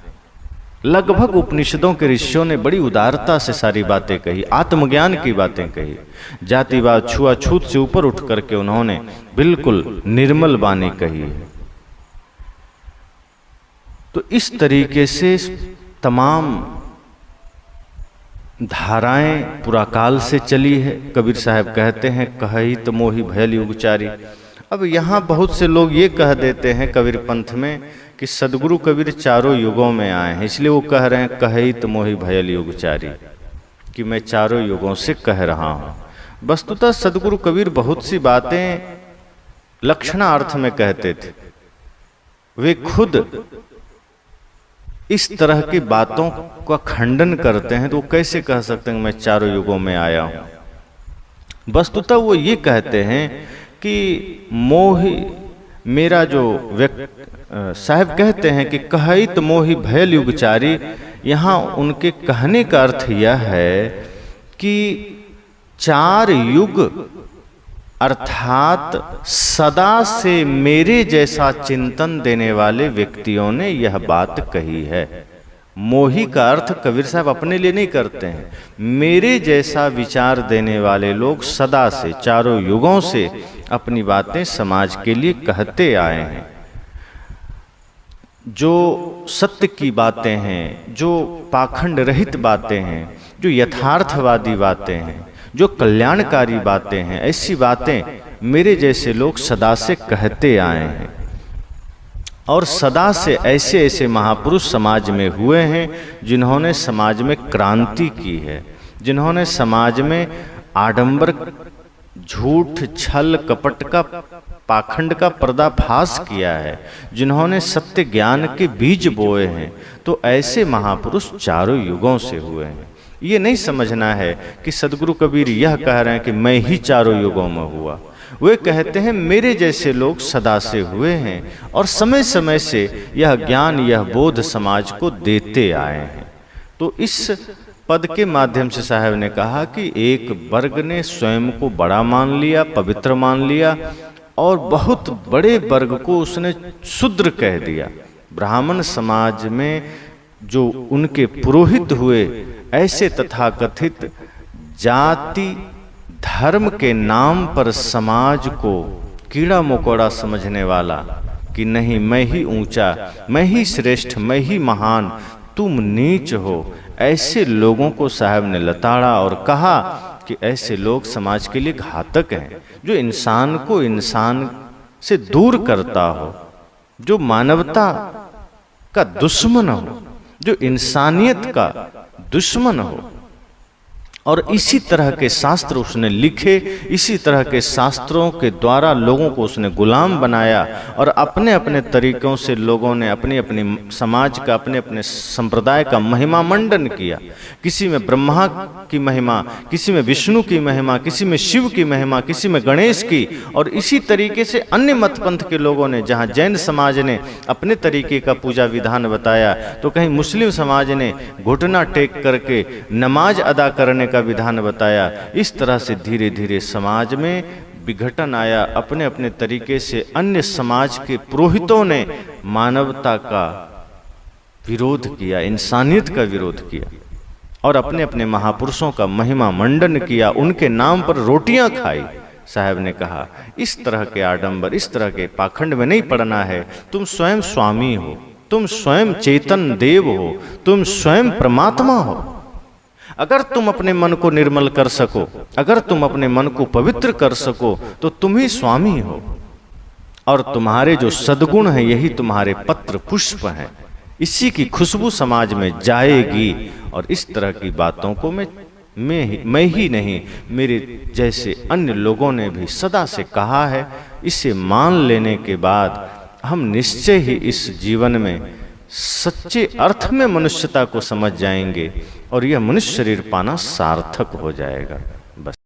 लगभग उपनिषदों के ऋषियों ने बड़ी उदारता से सारी बातें कही, आत्मज्ञान की बातें कही। जातिवाद, छुआछूत से ऊपर उठ करके उन्होंने बिल्कुल निर्मल वाणी कही है। तो इस तरीके से तमाम धाराएं पुराकाल से चली है। कबीर साहब कहते हैं कही तो मोहि भयल युगचारी। अब यहाँ बहुत से लोग ये कह देते हैं कबीर पंथ में कि कि सदगुरु कबीर चारों युगों में आए हैं, इसलिए वो कह रहे हैं कहित मोहि भयल युगचारी, कि मैं चारों युगों से कह रहा हूँ। वस्तुतः सदगुरु कबीर बहुत सी बातें लक्षणार्थ में कहते थे। वे खुद इस तरह की बातों का खंडन करते हैं, तो वो कैसे कह सकते हैं मैं चारों युगों में आया हूँ। वस्तुतः वो ये कहते हैं कि मोहि, मेरा जो साहब कहते हैं कि कहित मोहि भयल युगचारी, यहाँ उनके कहने का अर्थ यह है कि 4 युग अर्थात सदा से मेरे जैसा चिंतन देने वाले व्यक्तियों ने यह बात कही है। मोही का अर्थ कबीर साहब अपने लिए नहीं करते हैं, मेरे जैसा विचार देने वाले लोग सदा से, चारों युगों से अपनी बातें समाज के लिए कहते आए हैं। जो सत्य की बातें हैं, जो पाखंड रहित बातें हैं, जो यथार्थवादी बातें हैं, जो कल्याणकारी बातें हैं, ऐसी बातें मेरे जैसे लोग सदा से कहते आए हैं। और सदा से ऐसे ऐसे महापुरुष समाज में हुए हैं जिन्होंने समाज में क्रांति की है, जिन्होंने समाज में आडंबर, झूठ, छल, कपट का, पाखंड का पर्दाफाश किया है, जिन्होंने सत्य ज्ञान के बीज बोए हैं। तो ऐसे महापुरुष चारों युगों से हुए हैं। ये नहीं समझना है कि सदगुरु कबीर यह कह रहे हैं कि मैं ही चारों युगों में हुआ। वे कहते हैं मेरे जैसे लोग सदा से हुए हैं और समय समय से यह ज्ञान, यह बोध समाज को देते आए हैं। तो इस पद के माध्यम से साहब ने कहा कि एक वर्ग ने स्वयं को बड़ा मान लिया, पवित्र मान लिया, और बहुत बड़े वर्ग को उसने शूद्र कह दिया। ब्राह्मण समाज में जो उनके पुरोहित हुए, ऐसे तथाकथित जाति धर्म के नाम पर समाज को कीड़ा मकोड़ा समझने वाला कि नहीं मैं ही ऊंचा, मैं ही श्रेष्ठ, मैं ही महान, तुम नीच हो, ऐसे लोगों को साहब ने लताड़ा और कहा कि ऐसे लोग समाज के लिए घातक हैं। जो इंसान को इंसान से दूर करता हो, जो मानवता का दुश्मन हो, जो इंसानियत का दुश्मन हो। और इसी तरह के शास्त्र उसने लिखे, इसी तरह के शास्त्रों के द्वारा लोगों को उसने गुलाम बनाया और अपने अपने तरीकों से लोगों ने अपनी अपनी समाज का, अपने अपने संप्रदाय का महिमा मंडन किया। किसी में ब्रह्मा की महिमा, किसी में विष्णु की महिमा, किसी में शिव की महिमा, किसी में गणेश की। और इसी तरीके से अन्य मत पंथ के लोगों ने, जहाँ जैन समाज ने अपने तरीके का पूजा विधान बताया, तो कहीं मुस्लिम समाज ने घुटना टेक करके नमाज अदा करने का विधान बताया। इस तरह से धीरे धीरे समाज में विघटन आया। अपने अपने तरीके से अन्य समाज के पुरोहितों ने मानवता का विरोध किया, इंसानियत का विरोध किया और अपने अपने महापुरुषों का महिमा मंडन किया, उनके नाम पर रोटियां खाई। साहब ने कहा इस तरह के आडंबर, इस तरह के पाखंड में नहीं पड़ना है। तुम स्वयं स्वामी हो, तुम स्वयं चेतन देव हो, तुम स्वयं परमात्मा हो। अगर तुम अपने मन को निर्मल कर सको, अगर तुम अपने मन को पवित्र कर सको, तो तुम ही स्वामी हो। और तुम्हारे जो सद्गुण हैं यही तुम्हारे पत्र पुष्प हैं, इसी की खुशबू समाज में जाएगी। और इस तरह की बातों को मैं ही नहीं, मेरे जैसे अन्य लोगों ने भी सदा से कहा है। इसे मान लेने के बाद हम निश्चय ही इस जीवन में सच्चे अर्थ में मनुष्यता को समझ जाएंगे और यह मनुष्य शरीर पाना सार्थक हो जाएगा। बस।